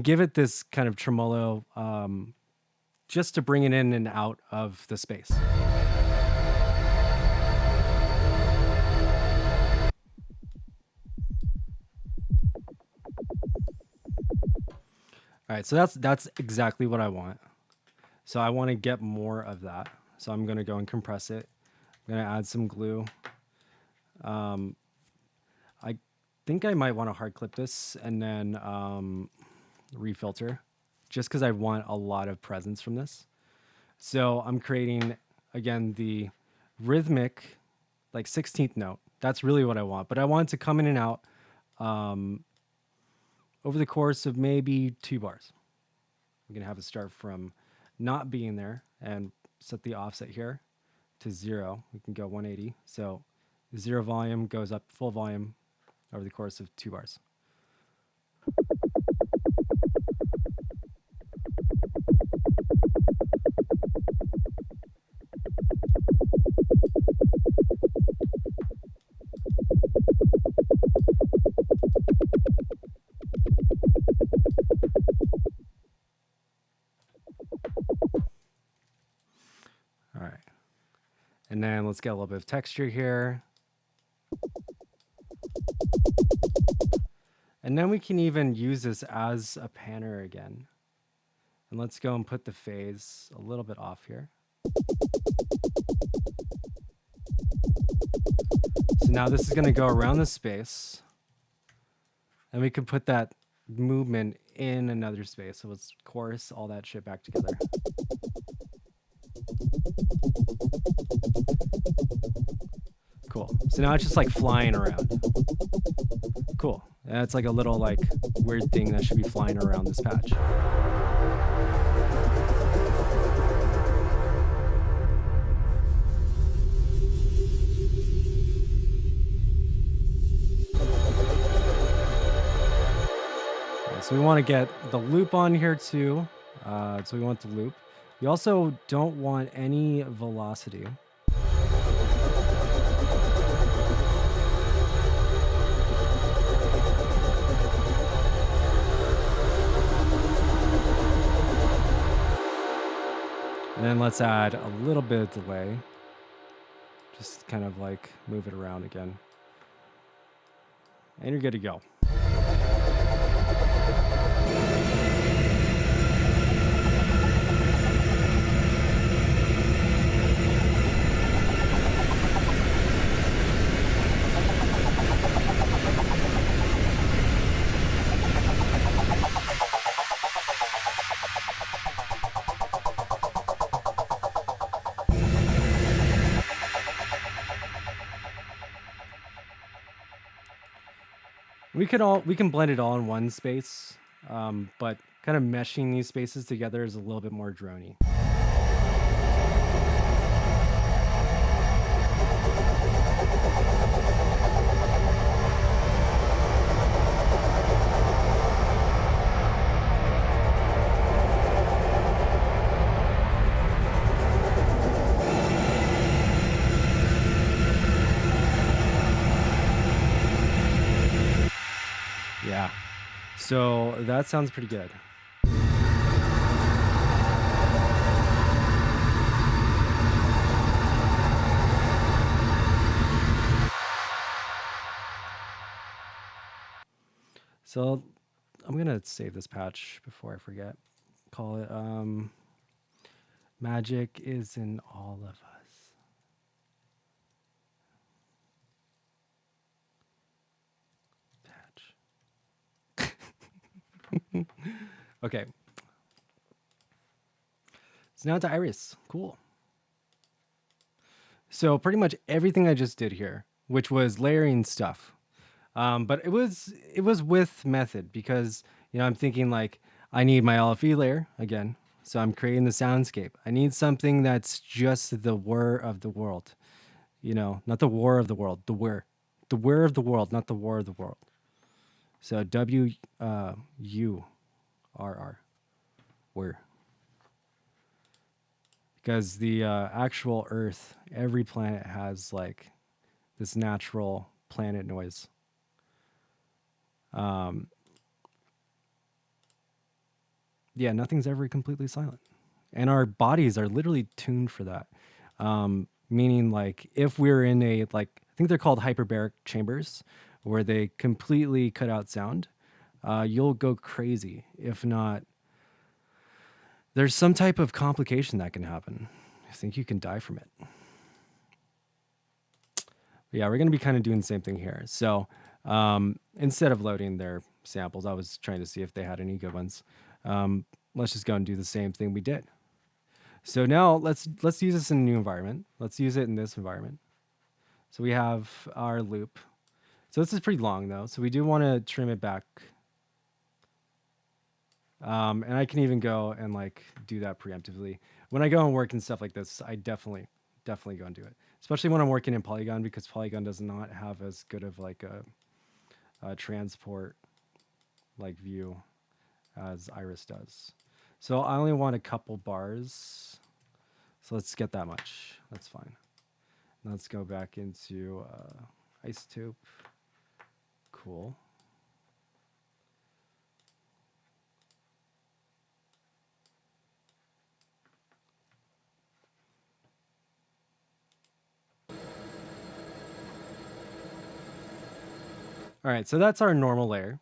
[SPEAKER 1] give it this kind of tremolo just to bring it in and out of the space. All right, so that's exactly what I want. So I want to get more of that. So I'm going to go and compress it. I'm going to add some glue. I think I might want to hard clip this and then refilter, just because I want a lot of presence from this. So I'm creating, again, the rhythmic, like 16th note. That's really what I want. But I want it to come in and out over the course of maybe 2 bars. I'm going to have it start from not being there and set the offset here to 0. We can go 180. So 0 volume goes up full volume over the course of 2 bars. All right. And then let's get a little bit of texture here. And then we can even use this as a panner again. And let's go and put the phase a little bit off here. So now this is going to go around the space. And we could put that movement in another space. So let's chorus all that shit back together. Cool. So now it's just like flying around. Cool. That's like a little like weird thing that should be flying around this patch. So we want to get the loop on here too. So we want the loop. We also don't want any velocity. And then let's add a little bit of delay. Just kind of like move it around again. And you're good to go. We can blend it all in one space, but kind of meshing these spaces together is a little bit more drony. Yeah. So that sounds pretty good. So I'm going to save this patch before I forget. Call it Magic is in all of us. Okay. So now to Iris. Cool. So pretty much everything I just did here, which was layering stuff, but it was with method because I'm thinking like I need my LFE layer again, so I'm creating the soundscape. I need something that's just the whir of the world, not the war of the world, the whir of the world, not the war of the world. So WURR, whir. Because the actual Earth, every planet has like this natural planet noise. Yeah, nothing's ever completely silent. And our bodies are literally tuned for that. Meaning like if we're in a, like, I think they're called hyperbaric chambers where they completely cut out sound, you'll go crazy. If not, there's some type of complication that can happen. I think you can die from it. But yeah, we're going to be kind of doing the same thing here. So instead of loading their samples, I was trying to see if they had any good ones. Let's just go and do the same thing we did. So now let's use this in a new environment. Let's use it in this environment. So we have our loop. So this is pretty long though. So we do want to trim it back. And I can even go and like do that preemptively. When I go and work and stuff like this, I definitely go and do it. Especially when I'm working in Polygon, because Polygon does not have as good of like a transport like view as Iris does. So I only want a couple bars. So let's get that much. That's fine. Let's go back into isotope. Cool. All right, so that's our normal layer.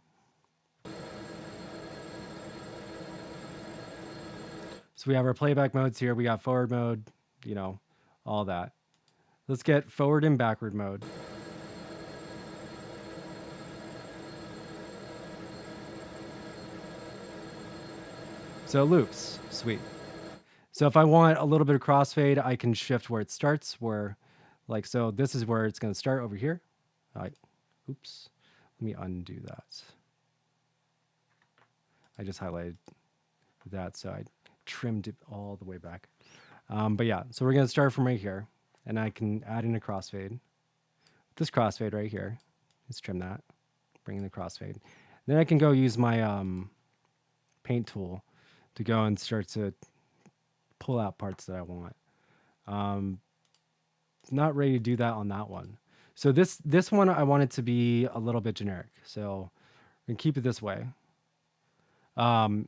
[SPEAKER 1] So we have our playback modes here. We got forward mode, all that. Let's get forward and backward mode. So loops, sweet. So if I want a little bit of crossfade, I can shift where it starts, where, like, so this is where it's going to start over here. All right, oops, let me undo that. I just highlighted that, so I trimmed it all the way back. But yeah, so we're going to start from right here, and I can add in a crossfade. This crossfade right here, let's trim that, bring in the crossfade. Then I can go use my paint tool to go and start to pull out parts that I want. Not ready to do that on that one. So this one, I want it to be a little bit generic. So we're going to keep it this way. And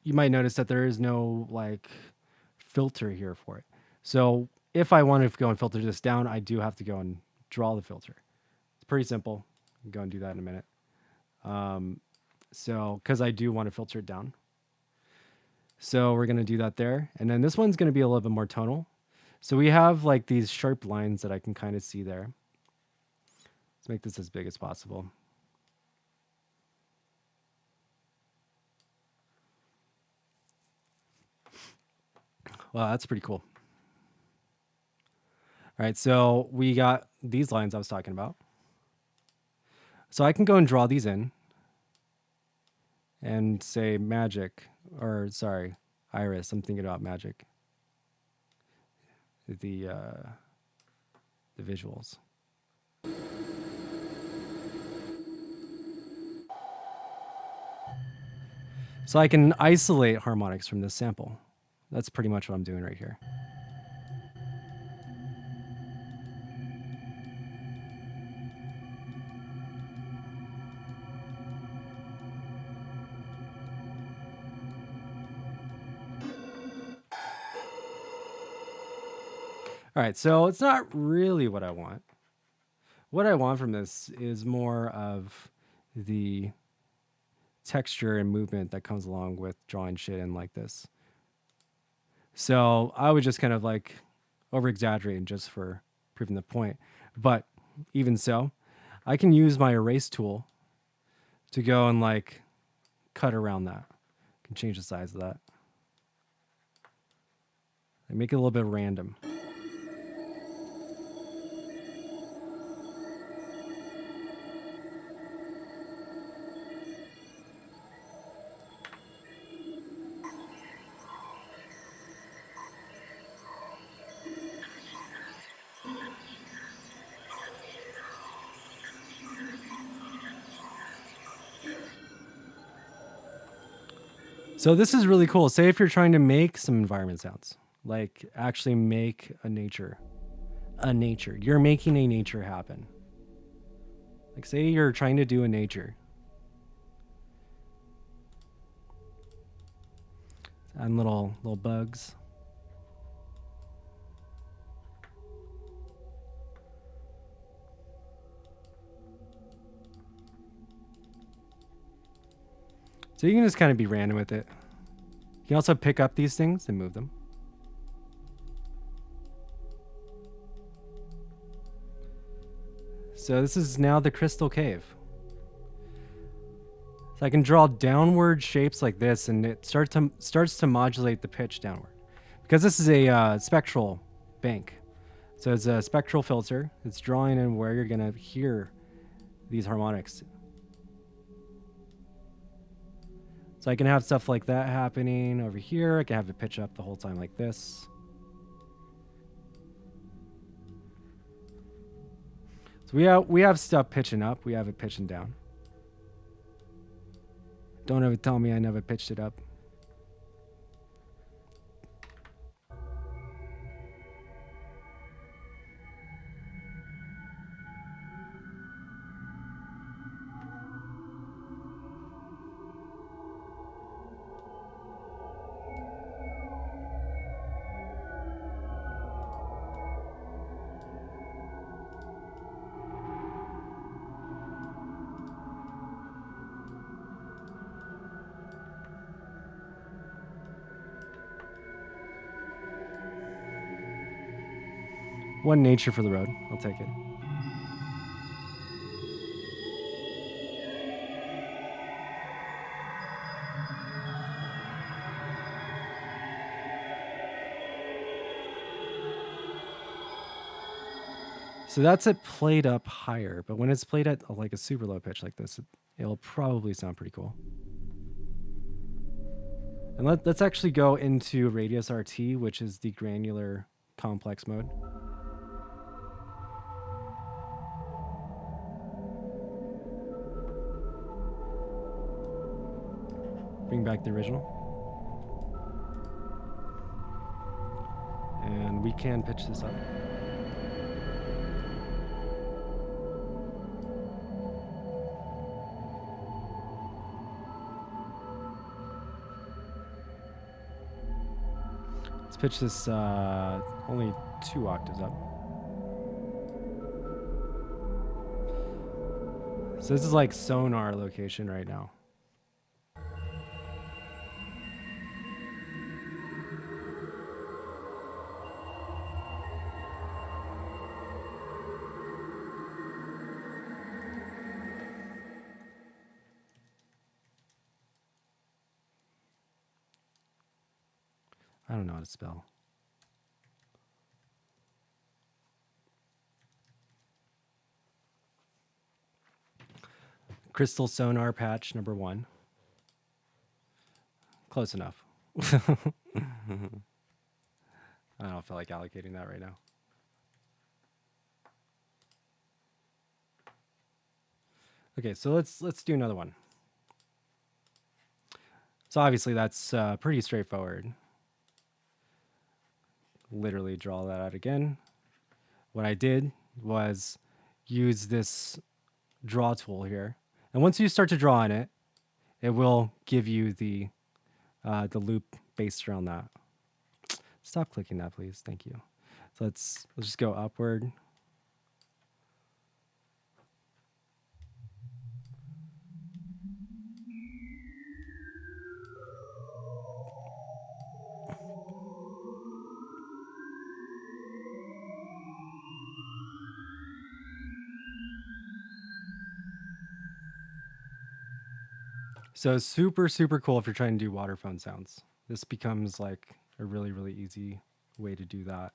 [SPEAKER 1] you might notice that there is no like filter here for it. So if I want to go and filter this down, I do have to go and draw the filter. It's pretty simple. I'll go and do that in a minute. So because I do want to filter it down. So we're going to do that there. And then this one's going to be a little bit more tonal. So we have like these sharp lines that I can kind of see there. Let's make this as big as possible. Wow, that's pretty cool. All right, so we got these lines I was talking about. So I can go and draw these in and say magic, or sorry, iris. I'm thinking about magic. The visuals. So I can isolate harmonics from this sample. That's pretty much what I'm doing right here. All right, so it's not really what I want. What I want from this is more of the texture and movement that comes along with drawing shit in like this. So I would just kind of like over exaggerate just for proving the point. But even so, I can use my erase tool to go and like cut around that. I can change the size of that. And make it a little bit random. So this is really cool. Say if you're trying to make some environment sounds, like actually make a nature. You're making a nature happen. Like say you're trying to do a nature. And little bugs. So you can just kind of be random with it. You can also pick up these things and move them. So this is now the crystal cave. So I can draw downward shapes like this, and it starts to modulate the pitch downward. Because this is a spectral bank. So it's a spectral filter. It's drawing in where you're going to hear these harmonics. So I can have stuff like that happening over here. I can have it pitch up the whole time like this. So we have stuff pitching up. We have it pitching down. Don't ever tell me I never pitched it up. One nature for the road. I'll take it. So that's it played up higher, but when it's played at like a super low pitch like this, it'll probably sound pretty cool. And let's actually go into Radius RT, which is the granular complex mode. Bring back the original. And we can pitch this up. Let's pitch this only 2 octaves up. So this is like sonar location right now. I don't know how to spell. Crystal sonar patch number 1. Close enough. I don't feel like allocating that right now. Okay, so let's do another one. So obviously that's pretty straightforward. Literally draw that out again. What I did was use this draw tool here, and once you start to draw on it, it will give you the loop based around that. Stop clicking that, please. Thank you. So let's just go upward. So super, super cool if you're trying to do water phone sounds. This becomes like a really, really easy way to do that.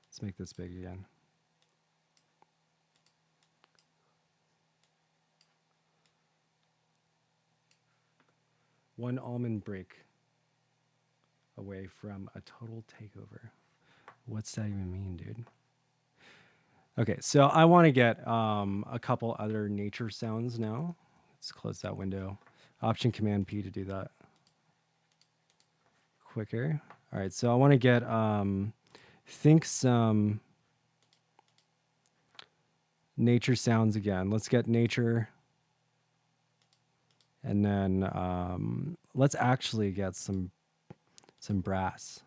[SPEAKER 1] Let's make this big again. One almond break away from a total takeover. What's that even mean, dude? Okay, so I want to get a couple other nature sounds now. Let's close that window. Option Command P to do that quicker. All right, so I want to get think some nature sounds again. Let's get nature, and then let's actually get some brass.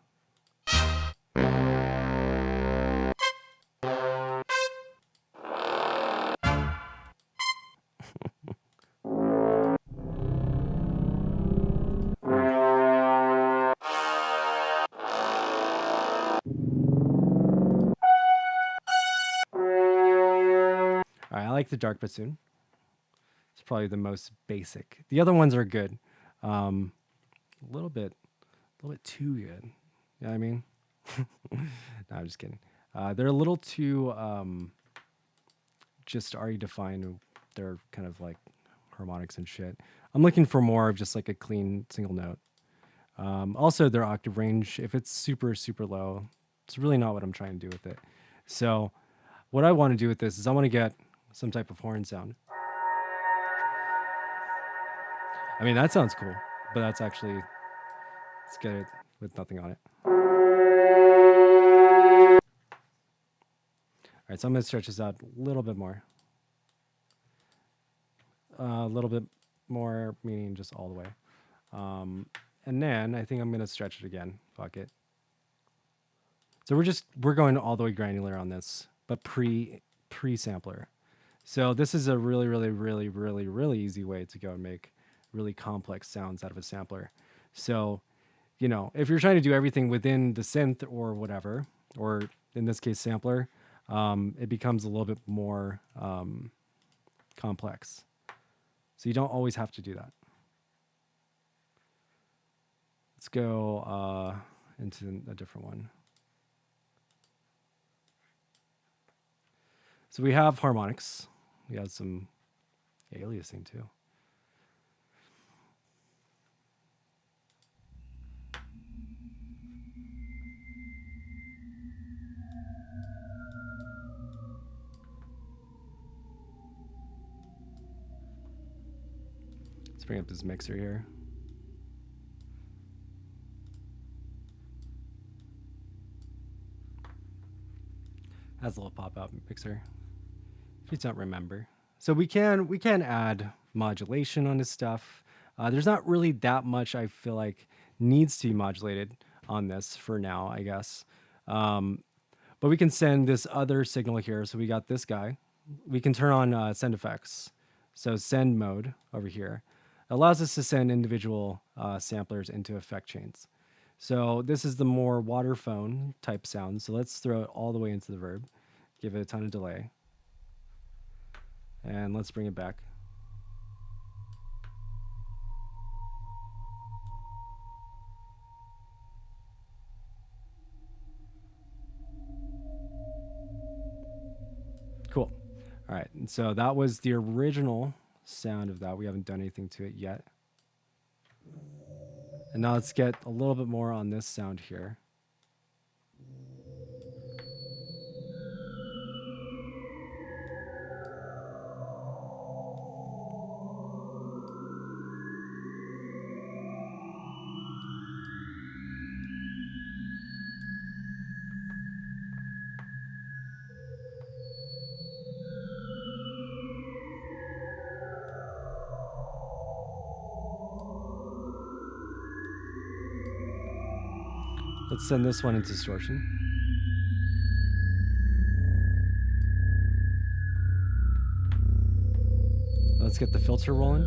[SPEAKER 1] All right, I like the dark bassoon. It's probably the most basic. The other ones are good. A little bit too good. You know what I mean? No, I'm just kidding. They're a little too just already defined. They're kind of like harmonics and shit. I'm looking for more of just like a clean single note. Also, their octave range, if it's super, super low, it's really not what I'm trying to do with it. So what I want to do with this is I want to get some type of horn sound. I mean, that sounds cool, but that's actually, let's get it with nothing on it. All right, so I'm going to stretch this out a little bit more. A little bit more, meaning just all the way. And then I think I'm going to stretch it again. Fuck it. So we're going all the way granular on this, but pre-sampler. So this is a really, really, really, really, really easy way to go and make really complex sounds out of a sampler. So, you know, if you're trying to do everything within the synth or whatever, or in this case sampler, it becomes a little bit more complex. So you don't always have to do that. Let's go into a different one. So we have harmonics. We have some aliasing too. Let's bring up this mixer here. Has a little pop-out mixer. If you don't remember. So we can add modulation on this stuff. There's not really that much I feel like needs to be modulated. on this for now, I guess. But we can send this other signal here. So we got this guy. We can turn on send effects. So send mode over here allows us to send individual samplers into effect chains. So this is the more waterphone type sound. So let's throw it all the way into the verb, give it a ton of delay. And let's bring it back. Cool. All right. And so that was the original sound of that. We haven't done anything to it yet. And now let's get a little bit more on this sound here. Let's send this one into distortion. Let's get the filter rolling.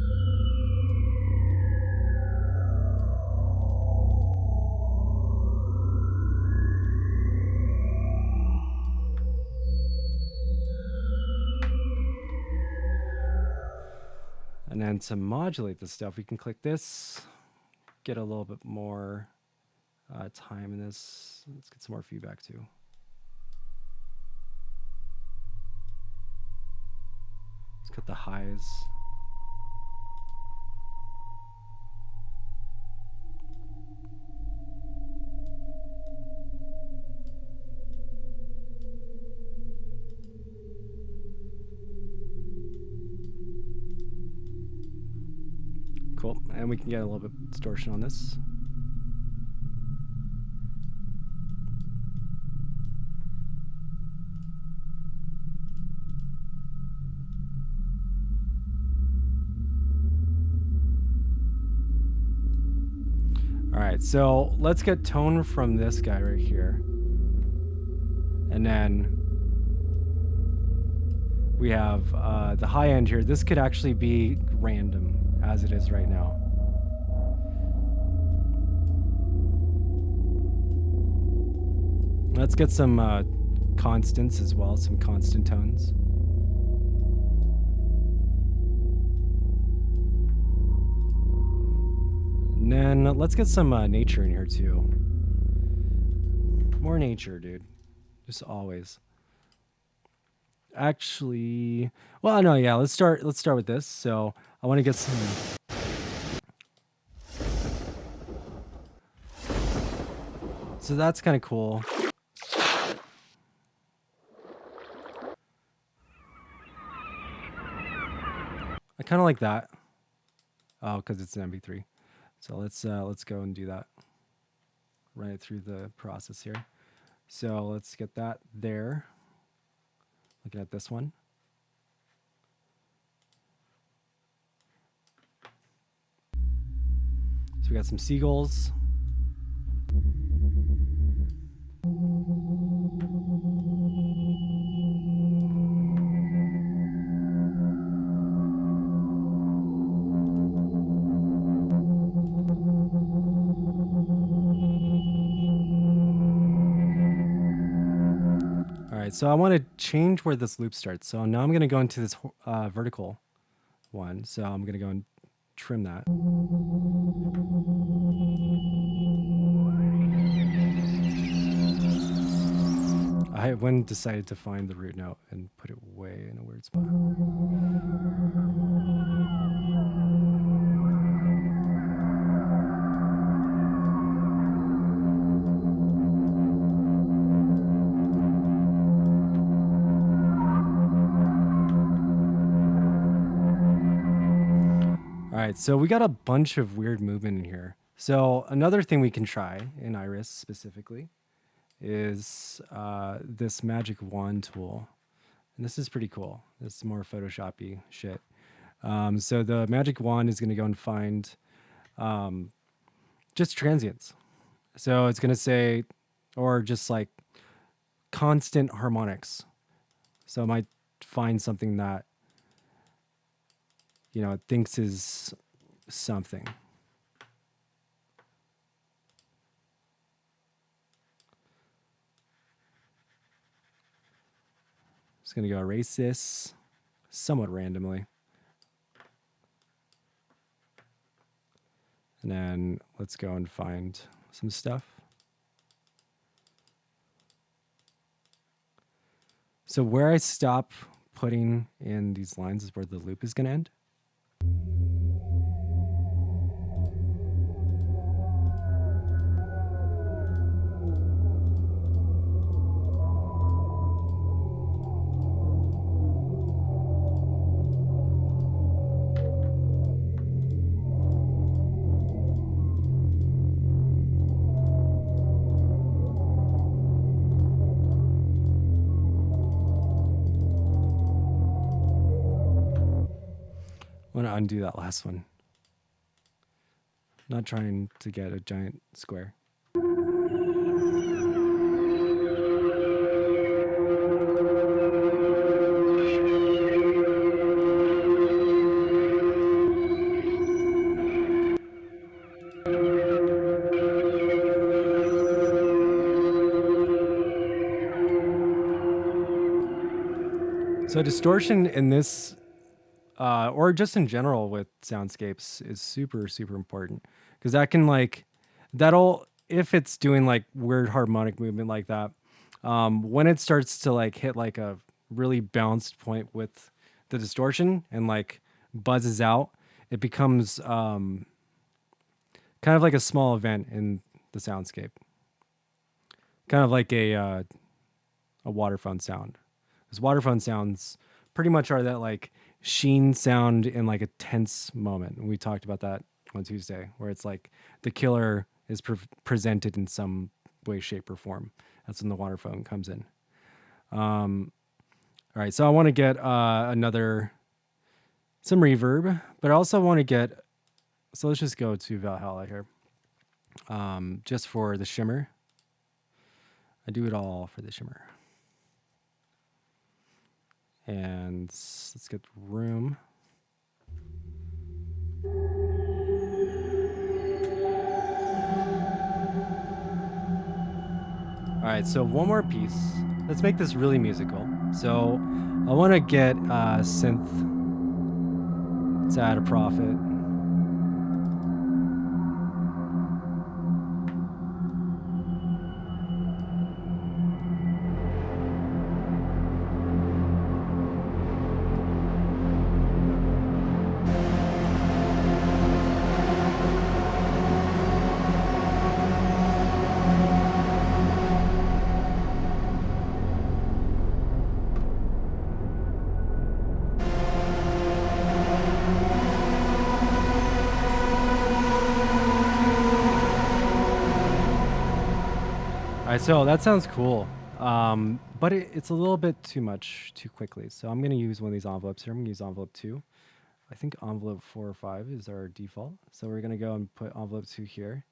[SPEAKER 1] And then to modulate this stuff, we can click this, get a little bit more time in this. Let's get some more feedback too. Let's cut the highs. Cool, and we can get a little bit of distortion on this. All right, so let's get tone from this guy right here. And then we have the high end here. This could actually be random as it is right now. Let's get some constants as well, some constant tones. And then let's get some nature in here too. More nature, dude. Just always. Actually, well, no, yeah. Let's start with this. So I want to get some. So that's kind of cool. I kind of like that. Oh, because it's an MP3. So let's go and do that. Run it through the process here. So let's get that there. Looking at this one. So we got some seagulls. So I want to change where this loop starts. So now I'm going to go into this vertical one. So I'm going to go and trim that. I went and decided to find the root note and put it way in a weird spot. All right, so we got a bunch of weird movement in here. So another thing we can try in Iris specifically is this magic wand tool. And this is pretty cool. This is more Photoshop-y shit. So the magic wand is going to go and find just transients. So it's going to say, or just like constant harmonics. So it might find something that, you know, it thinks is something. Just going to go erase this somewhat randomly. And then let's go and find some stuff. So where I stop putting in these lines is where the loop is going to end. I want to undo that last one. Not trying to get a giant square. So distortion in this, or just in general with soundscapes, is super, super important, because that can like, that'll, if it's doing like weird harmonic movement like that, when it starts to like hit like a really bounced point with the distortion and like buzzes out, it becomes kind of like a small event in the soundscape, kind of like a waterphone sound. Because waterphone sounds pretty much are that like sheen sound in like a tense moment. And we talked about that on Tuesday, where it's like the killer is presented in some way, shape, or form. That's when the waterphone comes in. All right, so I want to get some reverb, but I also want to get, so let's just go to Valhalla here. Just for the shimmer. I do it all for the shimmer. And let's get room. All right, so one more piece. Let's make this really musical. So I want to get synth to add a profit. All right, so that sounds cool, but it's a little bit too much too quickly. So I'm going to use one of these envelopes here. I'm going to use envelope 2. I think envelope 4 or 5 is our default. So we're going to go and put envelope 2 here.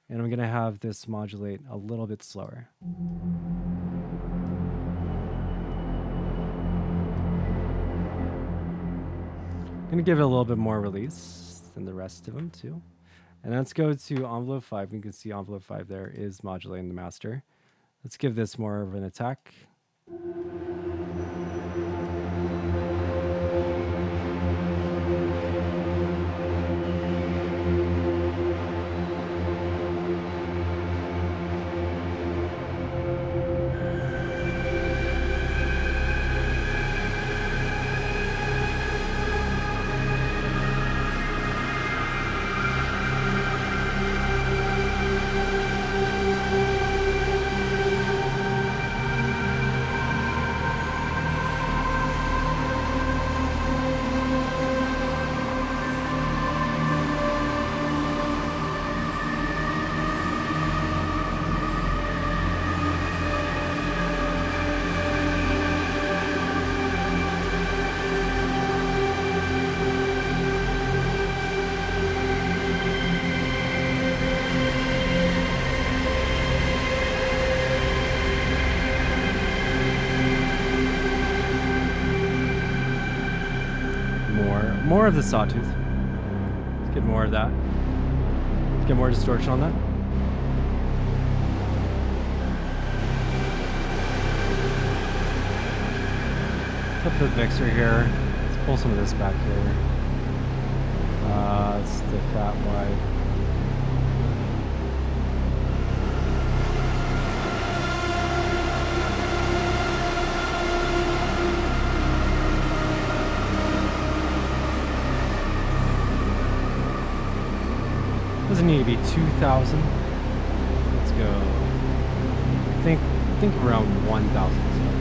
[SPEAKER 1] And I'm going to have this modulate a little bit slower. I'm going to give it a little bit more release than the rest of them too. And let's go to envelope 5. You can see envelope 5 there is modulating the master. Let's give this more of an attack. more of the sawtooth. Let's get more of that. Let's get more distortion on that. Flip the mixer here. Let's pull some of this back here. It's the fat wide. Doesn't need to be 2,000. Let's go. I think around 1,000 is much.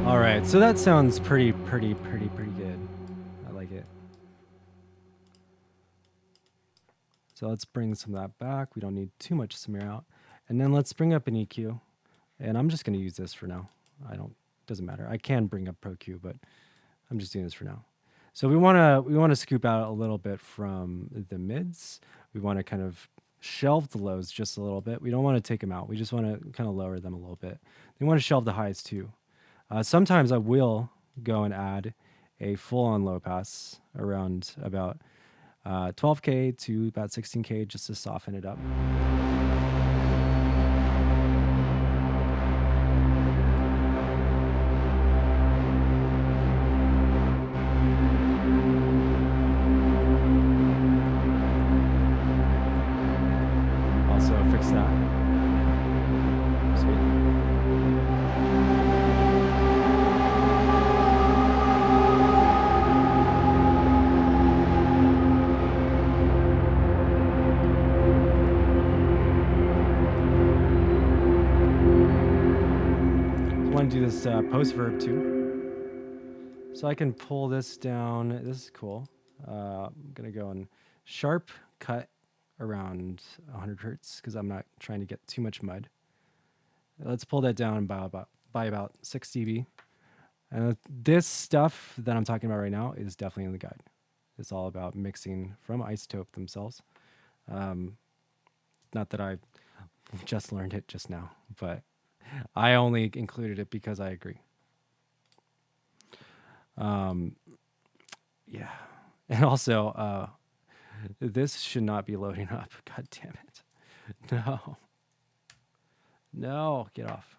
[SPEAKER 1] All right, so that sounds pretty good. I like it. So let's bring some of that back. We don't need too much smear out. And then let's bring up an EQ. And I'm just going to use this for now. Doesn't matter. I can bring up Pro Q, but I'm just doing this for now. So we want to scoop out a little bit from the mids. We want to kind of shelve the lows just a little bit. We don't want to take them out. We just want to kind of lower them a little bit. We want to shelve the highs too. Sometimes I will go and add a full-on low pass around about 12K to about 16K just to soften it up. Also fix that. Sweet. Want to do this post verb too, so I can pull this down. This is cool. I'm gonna go and sharp cut around 100 hertz because I'm not trying to get too much mud. Let's pull that down by about 6 dB. And this stuff that I'm talking about right now is definitely in the guide. It's all about mixing from Isotope themselves. Not that I just learned it just now, but I only included it because I agree. Yeah. And also, this should not be loading up. God damn it. No. No, get off.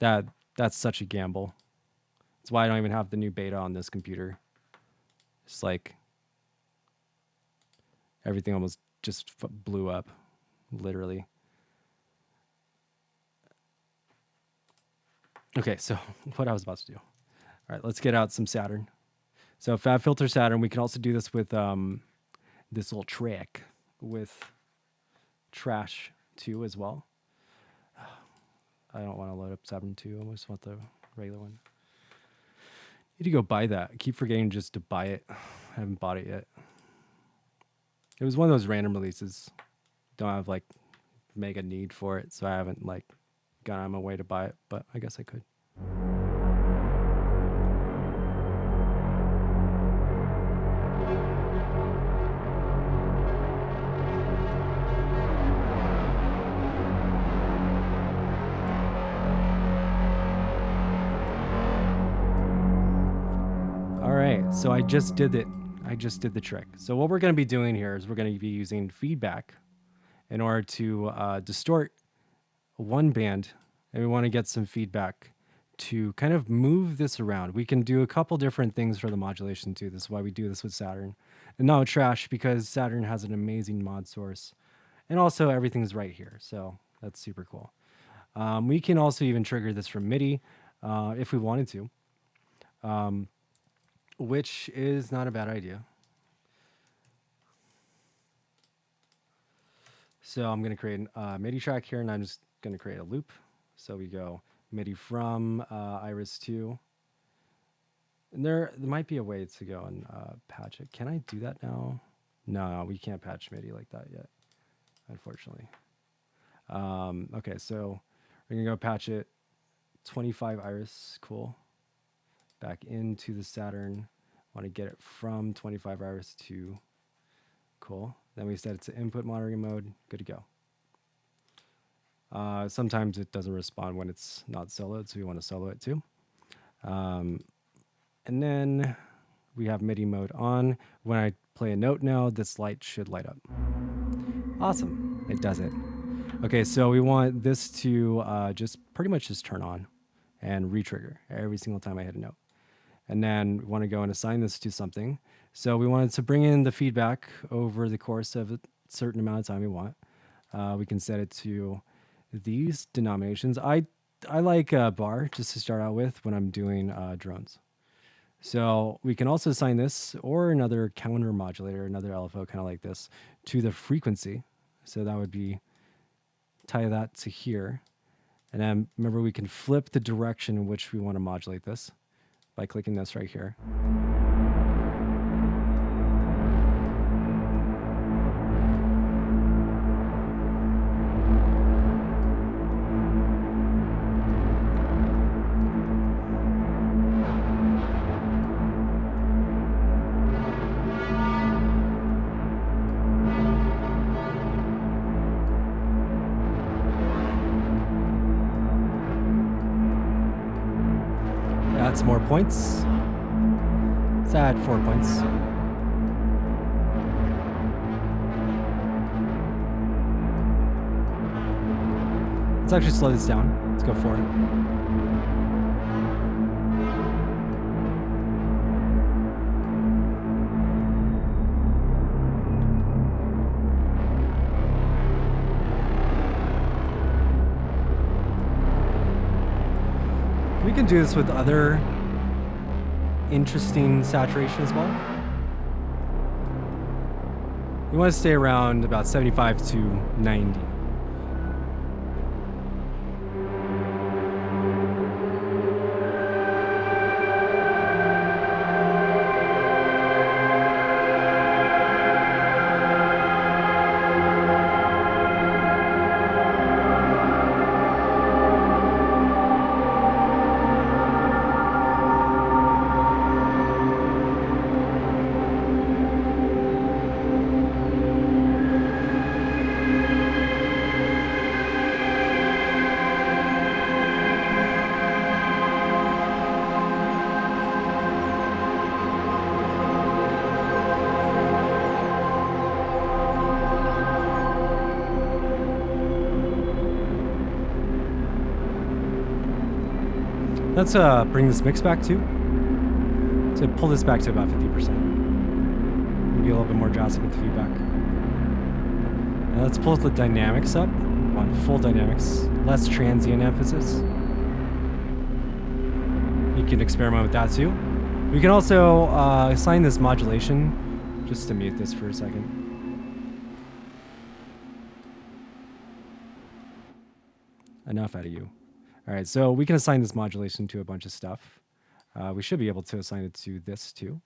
[SPEAKER 1] That's such a gamble. That's why I don't even have the new beta on this computer. It's like everything almost just blew up, literally. Okay, so what I was about to do. All right, let's get out some Saturn. So Fab Filter Saturn, we can also do this with this little trick with Trash 2 as well. I don't want to load up Saturn 2. I just want the regular one. Need to go buy that. I keep forgetting just to buy it. I haven't bought it yet. It was one of those random releases. Don't have like mega need for it, so I haven't like gone on my way to buy it, but I guess I could. All right, so I just did it. I just did the trick. So what we're going to be doing here is we're going to be using feedback in order to distort one band, and we want to get some feedback to kind of move this around. We can do a couple different things for the modulation too. This is why we do this with Saturn. And now Trash, because Saturn has an amazing mod source. And also everything's right here. So that's super cool. We can also even trigger this from MIDI if we wanted to, which is not a bad idea. So I'm going to create a MIDI track here, and I'm just going to create a loop. So we go MIDI from Iris 2. And there might be a way to go and patch it. Can I do that now? No, we can't patch MIDI like that yet, unfortunately. Okay, so we're gonna go patch it 25 iris, cool. Back into the Saturn. Want to get it from 25 iris to cool. Then we set it to input monitoring mode, good to go. Sometimes it doesn't respond when it's not soloed, so we want to solo it too. And then we have MIDI mode on. When I play a note now, this light should light up. Awesome, it does it. Okay, so we want this to just pretty much just turn on and re-trigger every single time I hit a note. And then we want to go and assign this to something. So we wanted to bring in the feedback over the course of a certain amount of time we want. We can set it to these denominations. I like a bar just to start out with when I'm doing drones. So we can also assign this or another counter modulator, another LFO kind of like this, to the frequency. So that would be tie that to here. And then remember, we can flip the direction in which we want to modulate this by clicking this right here. Add some more points. Let's add 4 points. Let's actually slow this down. Let's go for it. We can do this with other interesting saturation as well. You want to stay around about 75 to 90. Let's bring this mix back too. So pull this back to about 50%. Be a little bit more drastic with the feedback. And let's pull the dynamics up. We want full dynamics, less transient emphasis. You can experiment with that too. We can also assign this modulation, just to mute this for a second. Enough out of you. All right, so we can assign this modulation to a bunch of stuff. We should be able to assign it to this too.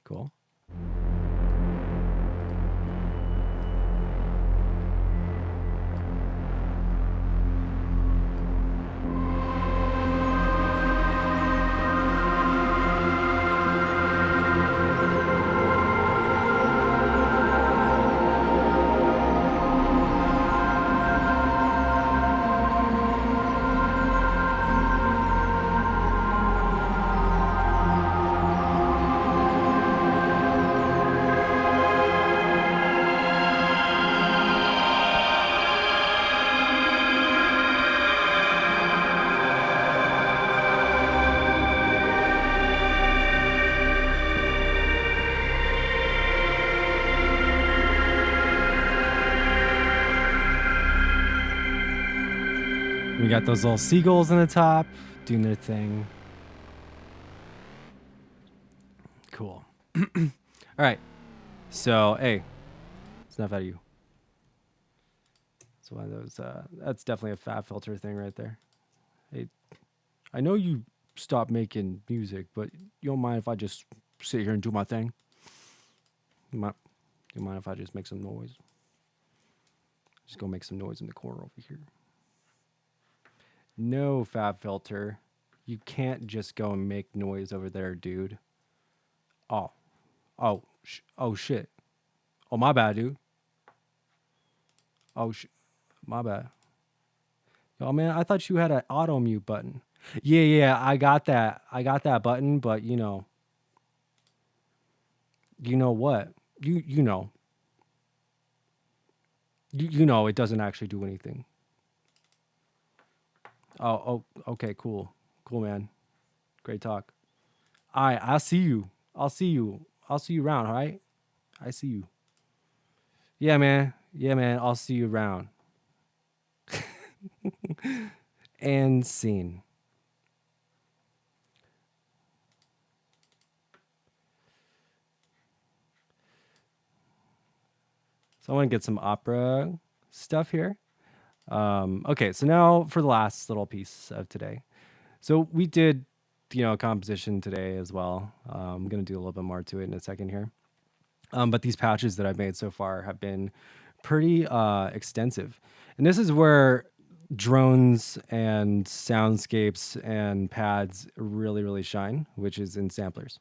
[SPEAKER 1] Cool. We got those little seagulls in the top doing their thing. Cool. All right. So, hey, it's enough out of you. It's one of those, that's definitely a fab filter thing right there. Hey, I know you stopped making music, but you don't mind if I just sit here and do my thing? You mind if I just make some noise? Just go make some noise in the corner over here. No, Fab Filter. You can't just go and make noise over there, dude. Oh. Oh, shit. Oh, my bad, dude. Oh, my bad. Oh, man, I thought you had an auto mute button. Yeah, I got that. I got that button, but you know what? You know. You know it doesn't actually do anything. Oh, okay, cool. Cool, man. Great talk. All right, I'll see you. I'll see you. I'll see you around, all right? I see you. Yeah, man. Yeah, man. I'll see you around. And scene. So I want to get some opera stuff here. Okay, so now for the last little piece of today. So we did, composition today as well. I'm going to do a little bit more to it in a second here. But these patches that I've made so far have been pretty extensive. And this is where drones and soundscapes and pads really, really shine, which is in samplers.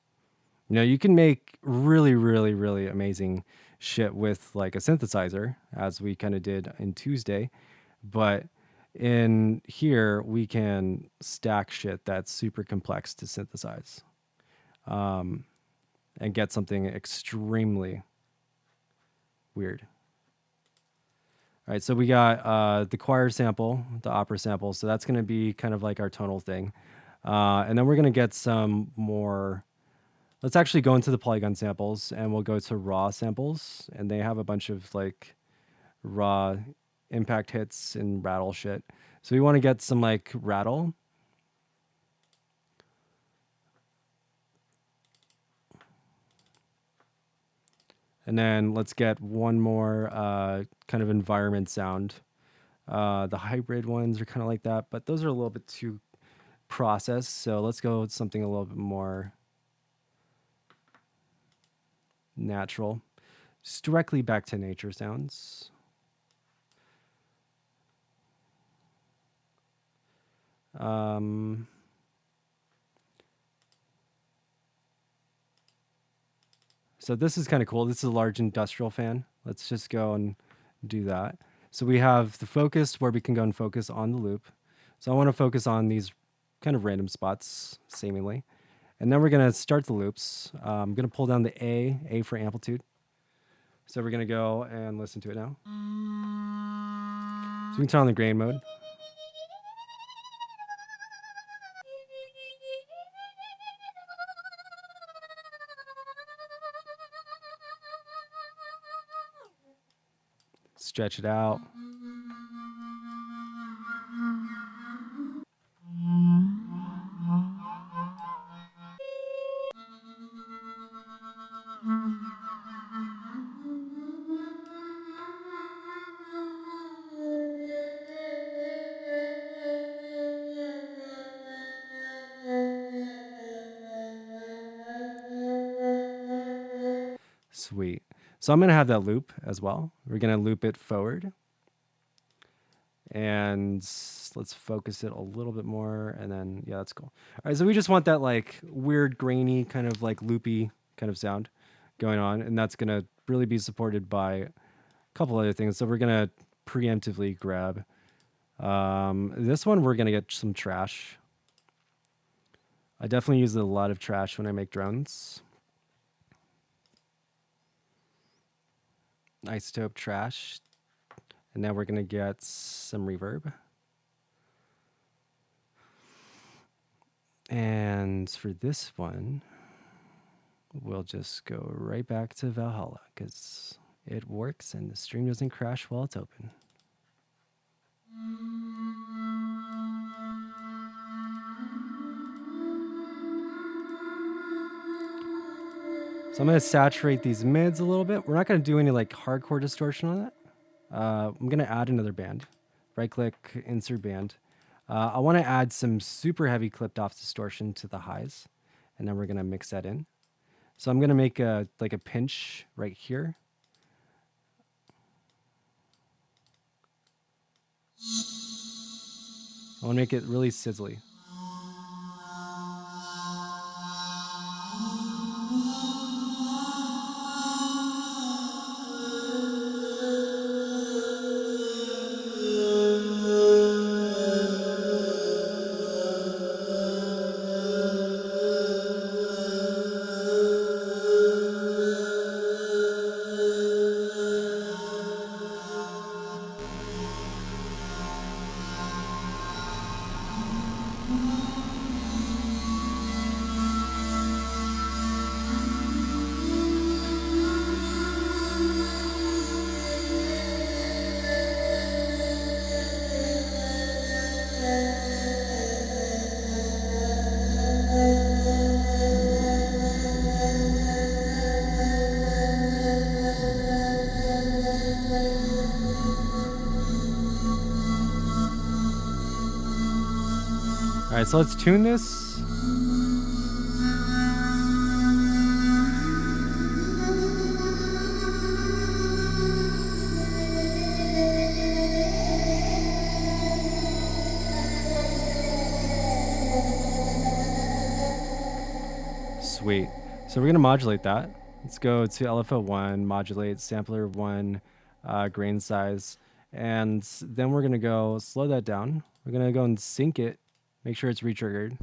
[SPEAKER 1] You can make really, really, really amazing shit with like a synthesizer, as we kind of did in Tuesday. But in here, we can stack shit that's super complex to synthesize, and get something extremely weird. All right, so we got the choir sample, the opera sample. So that's going to be kind of like our tonal thing. And then we're going to get some more. Let's actually go into the polygon samples, and we'll go to raw samples. And they have a bunch of like raw impact hits and rattle shit. So we want to get some like rattle. And then let's get one more kind of environment sound. The hybrid ones are kind of like that, but those are a little bit too processed. So let's go with something a little bit more natural. Just directly back to nature sounds. So this is kind of cool. This is a large industrial fan. Let's just go and do that. So we have the focus where we can go and focus on the loop. So I want to focus on these kind of random spots, seemingly. And then we're going to start the loops. I'm going to pull down the A for amplitude. So we're going to go and listen to it now. So we can turn on the grain mode. Stretch it out. Sweet. So I'm going to have that loop as well. We're going to loop it forward. And let's focus it a little bit more. And then, yeah, that's cool. All right, so we just want that like weird, grainy, kind of like loopy kind of sound going on. And that's going to really be supported by a couple other things. So we're going to preemptively grab this one. We're going to get some trash. I definitely use a lot of trash when I make drones. Isotope trash. And now we're going to get some reverb. And for this one, we'll just go right back to Valhalla because it works and the stream doesn't crash while it's open. So I'm going to saturate these mids a little bit. We're not going to do any like hardcore distortion on it. I'm going to add another band. Right click, insert band. I want to add some super heavy clipped off distortion to the highs. And then we're going to mix that in. So I'm going to make like a pinch right here. I want to make it really sizzly. All right, so let's tune this. Sweet. So we're gonna modulate that. Let's go to LFO1, modulate, sampler 1, grain size, and then we're gonna go slow that down. We're gonna go and sync it, make sure it's retriggered.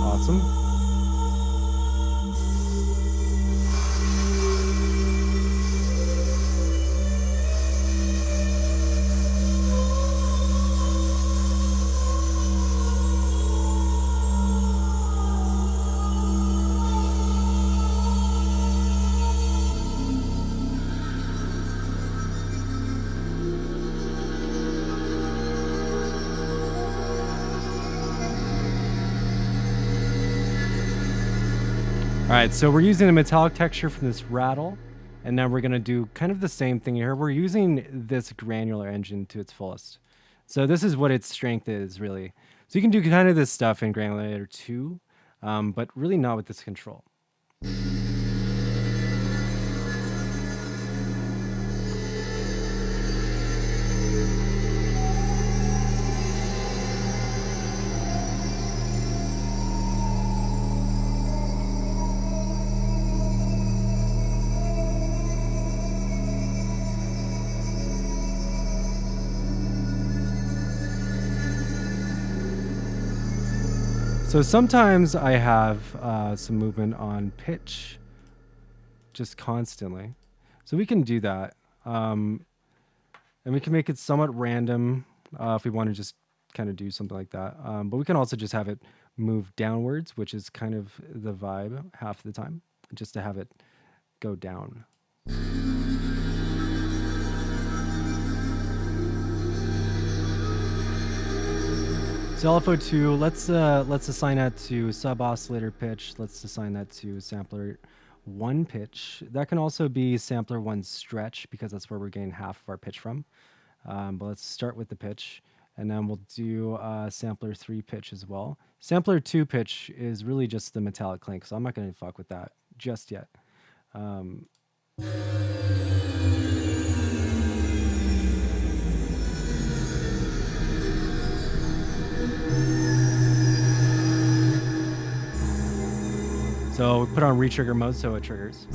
[SPEAKER 1] Awesome. All right, so we're using a metallic texture from this rattle, and now we're gonna do kind of the same thing here. We're using this granular engine to its fullest. So this is what its strength is, really. So you can do kind of this stuff in Granulator 2, but really not with this control. So sometimes I have some movement on pitch just constantly. So we can do that. And we can make it somewhat random if we want to just kind of do something like that. But we can also just have it move downwards, which is kind of the vibe half the time, just to have it go down. So LFO2, let's assign that to sub-oscillator pitch. Let's assign that to sampler 1 pitch. That can also be sampler 1 stretch because that's where we're getting half of our pitch from. But let's start with the pitch, and then we'll do sampler 3 pitch as well. Sampler 2 pitch is really just the metallic clink, so I'm not going to fuck with that just yet. So we put on retrigger mode so it triggers.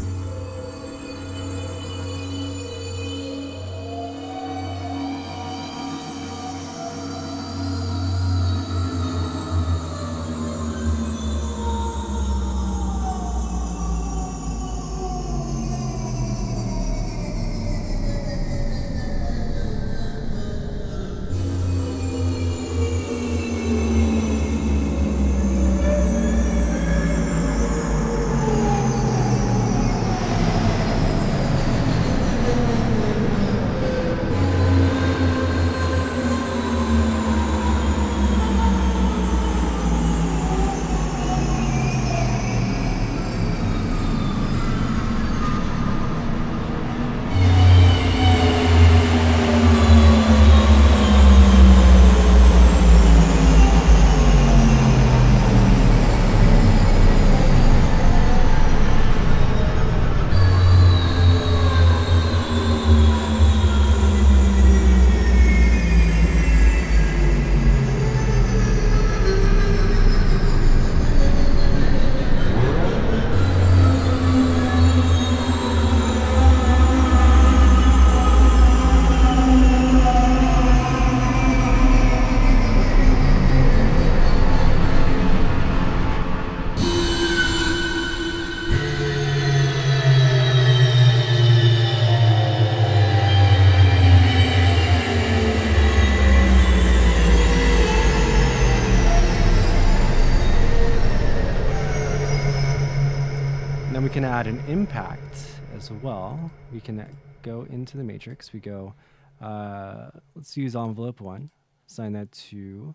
[SPEAKER 1] then we can add an impact as well. We can go into the matrix. We go, let's use envelope 1. Assign that to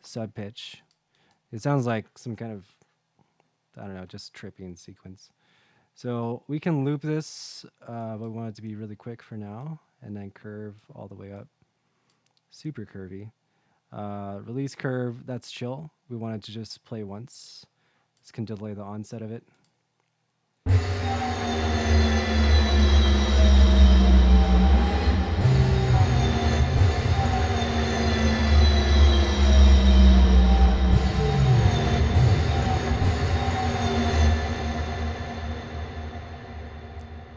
[SPEAKER 1] sub pitch. It sounds like some kind of, I don't know, just tripping sequence. So we can loop this, but we want it to be really quick for now, and then curve all the way up. Super curvy. Release curve, that's chill. We want it to just play once. This can delay the onset of it.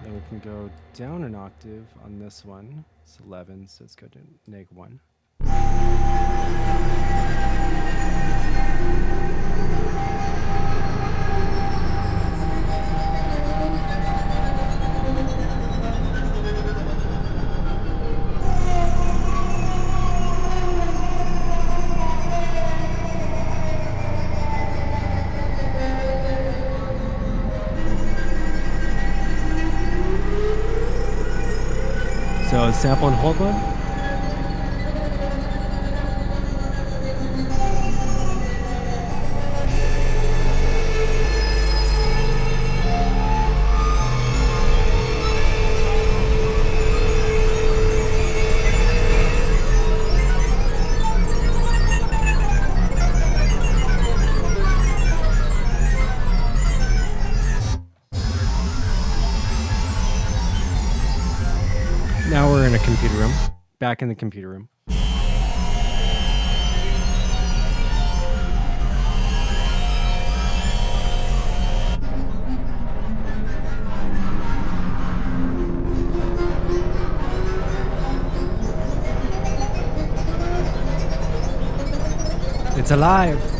[SPEAKER 1] Then we can go down an octave on this one. It's 11, so let's go to -1. So sample and hold mode. Now we're in a computer room. Back in the computer room. It's alive.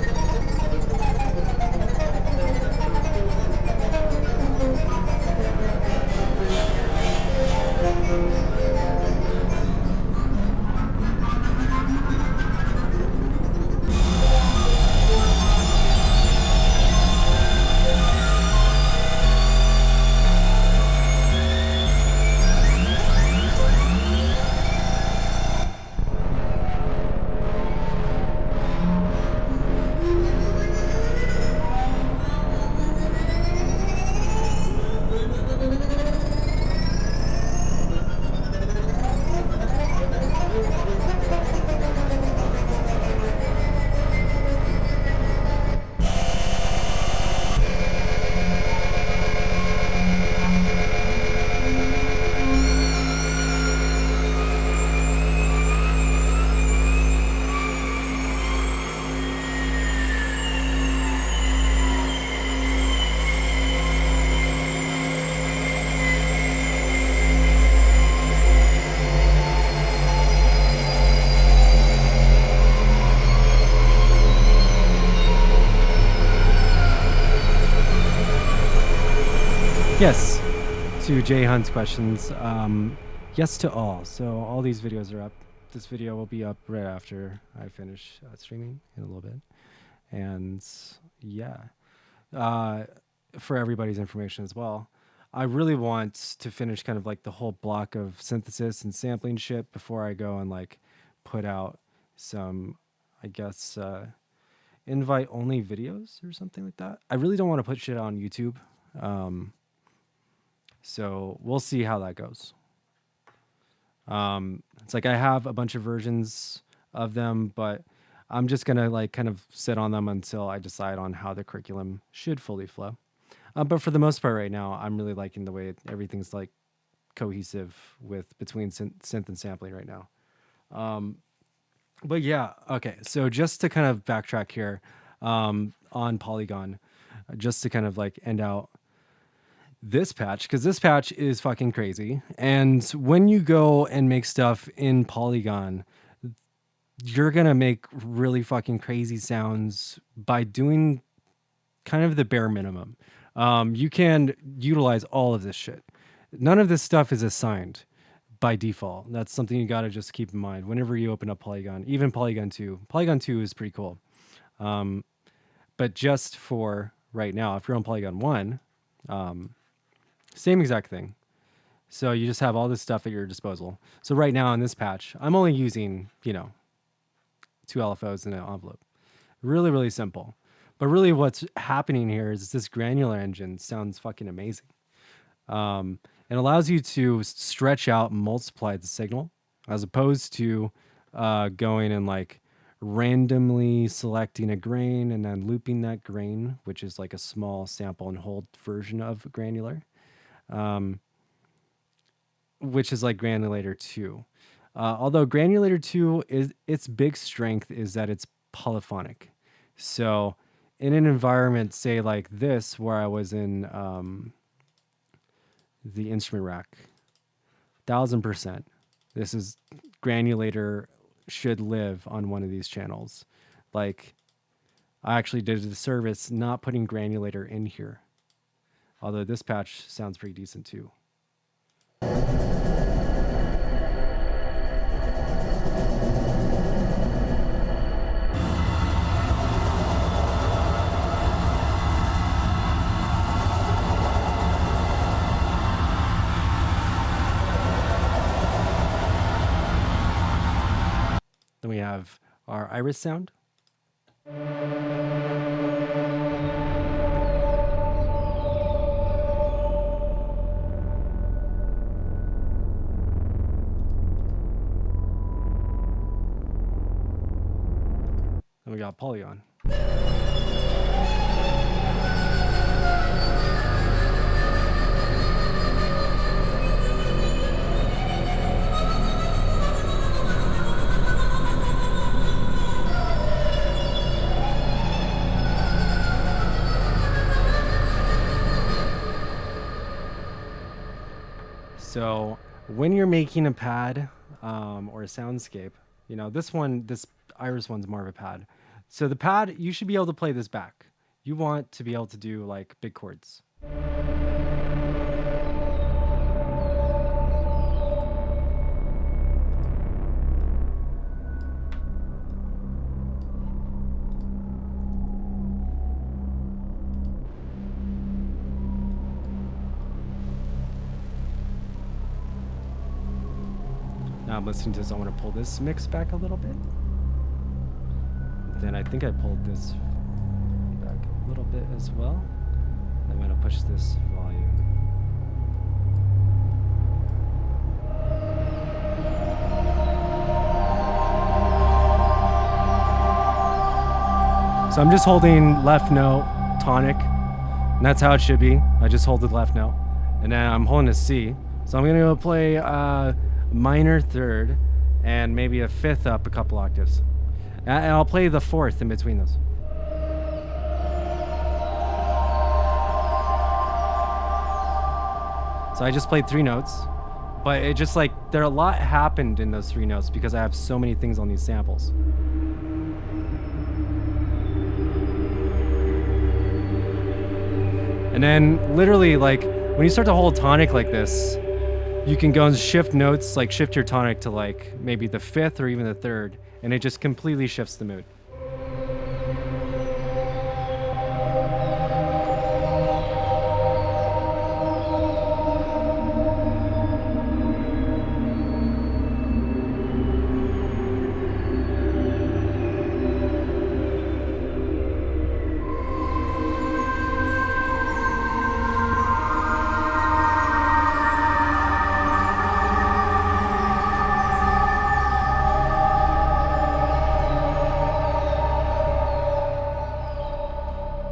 [SPEAKER 1] Yes, to Jay Hunt's questions. Yes to all. So all these videos are up. This video will be up right after I finish streaming in a little bit. And yeah, for everybody's information as well, I really want to finish kind of like the whole block of synthesis and sampling shit before I go and like put out some, I guess, invite only videos or something like that. I really don't want to put shit on YouTube. So we'll see how that goes. It's like I have a bunch of versions of them, but I'm just gonna like kind of sit on them until I decide on how the curriculum should fully flow. But for the most part right now, I'm really liking the way everything's like cohesive with between synth and sampling right now. But yeah, okay. So just to kind of backtrack here on Polygon, just to kind of like end out this patch, because this patch is fucking crazy. And when you go and make stuff in Polygon, you're gonna make really fucking crazy sounds by doing kind of the bare minimum. You can utilize all of this shit. None of this stuff is assigned by default. That's something you gotta just keep in mind whenever you open up Polygon, even Polygon 2. Polygon 2 is pretty cool. But just for right now, if you're on Polygon 1, Same exact thing. So you just have all this stuff at your disposal. So right now in this patch, I'm only using, 2 LFOs in an envelope. Really, really simple. But really what's happening here is this granular engine sounds fucking amazing. It allows you to stretch out and multiply the signal as opposed to going and like randomly selecting a grain and then looping that grain, which is like a small sample and hold version of granular, which is like granulator 2. Although granulator 2 is its big strength is that it's polyphonic. So in an environment, say like this, where I was in the instrument rack, 1000%. This is granulator should live on one of these channels. Like I actually did a disservice not putting granulator in here. Although this patch sounds pretty decent too. Then we have our iris sound. Then we got polygon. So when you're making a pad or a soundscape, this iris one's more of a pad. So the pad, you should be able to play this back. You want to be able to do like big chords. Now I'm listening to this, I want to pull this mix back a little bit. Then I think I pulled this back a little bit as well. I'm going to push this volume. So I'm just holding left note, tonic, and that's how it should be. I just hold the left note, and then I'm holding a C. So I'm going to go play minor third and maybe a fifth up a couple octaves. And I'll play the fourth in between those. So I just played 3 notes, but it just like, a lot happened in those 3 notes because I have so many things on these samples. And then literally like, when you start to hold tonic like this, you can go and shift notes, like shift your tonic to like maybe the 5th or even the 3rd, and it just completely shifts the mood.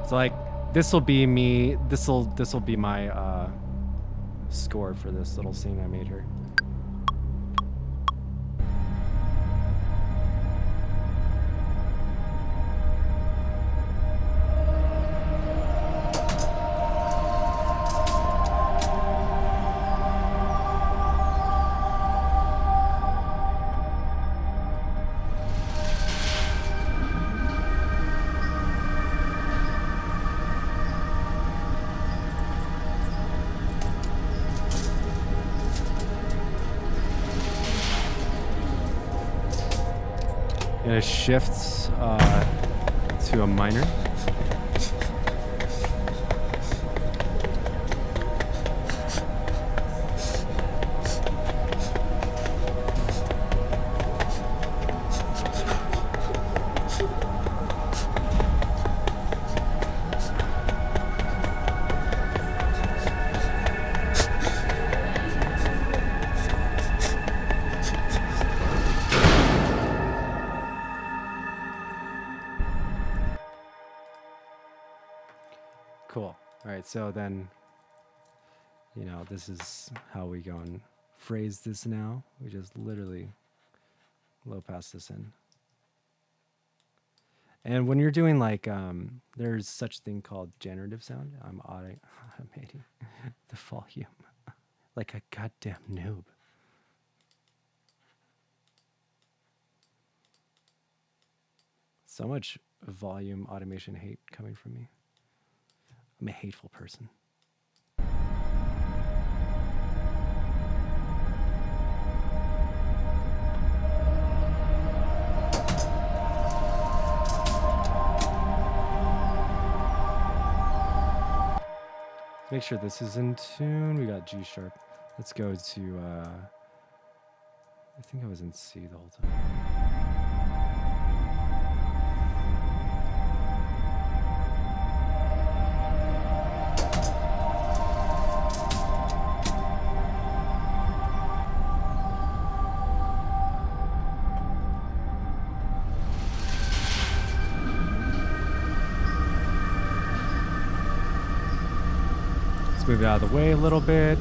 [SPEAKER 1] So like this will be me. This will be my score for this little scene I made here. And it shifts to a minor. Cool. All right, so then, you know, this is how we go and phrase this now. We just literally low pass this in. And when you're doing like, there's such thing called generative sound. I'm automating the volume like a goddamn noob. So much volume automation hate coming from me. I'm a hateful person. Let's make sure this is in tune. We got G sharp. Let's go to, I think I was in C the whole time. Let's move it out of the way a little bit.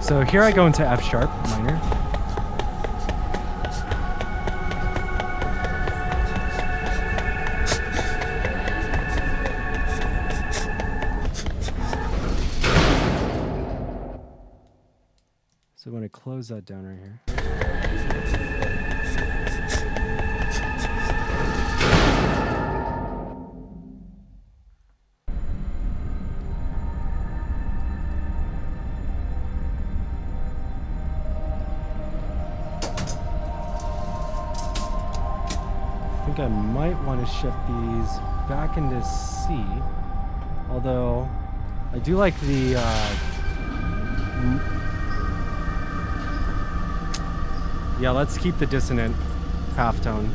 [SPEAKER 1] So here I go into F sharp minor. So I'm going to close that down right here. I think I might want to shift these back into C, although I do like the yeah, let's keep the dissonant halftone.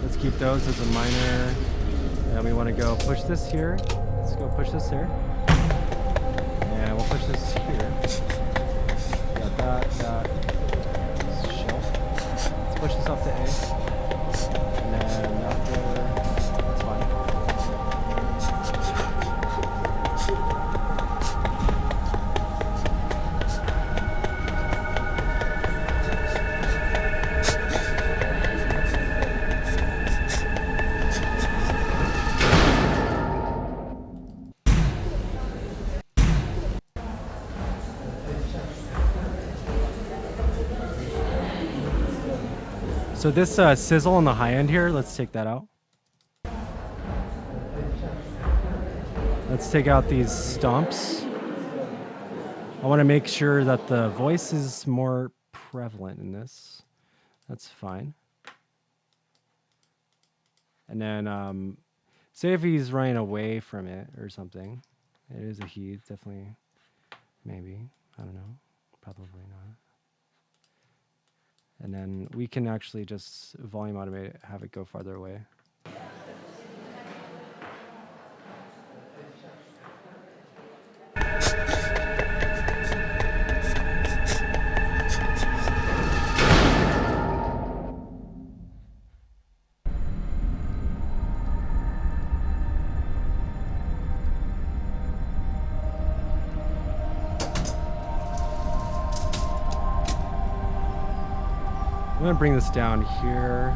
[SPEAKER 1] Let's keep those as a minor. And we want to go push this here. Let's go push this here. And we'll push this here. Got that. Shelf. Let's push this up to A. And then after, that's fine. So this sizzle on the high end here, let's take that out. Let's take out these stomps. I want to make sure that the voice is more prevalent in this. That's fine. And then say if he's running away from it or something. It is a he, definitely, maybe. I don't know. Probably not. And then we can actually just volume automate it, have it go farther away. I'm going to bring this down here.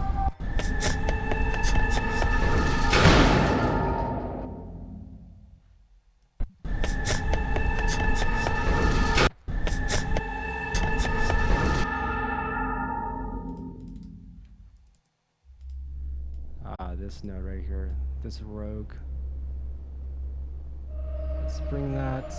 [SPEAKER 1] This note right here, this rogue. Let's bring that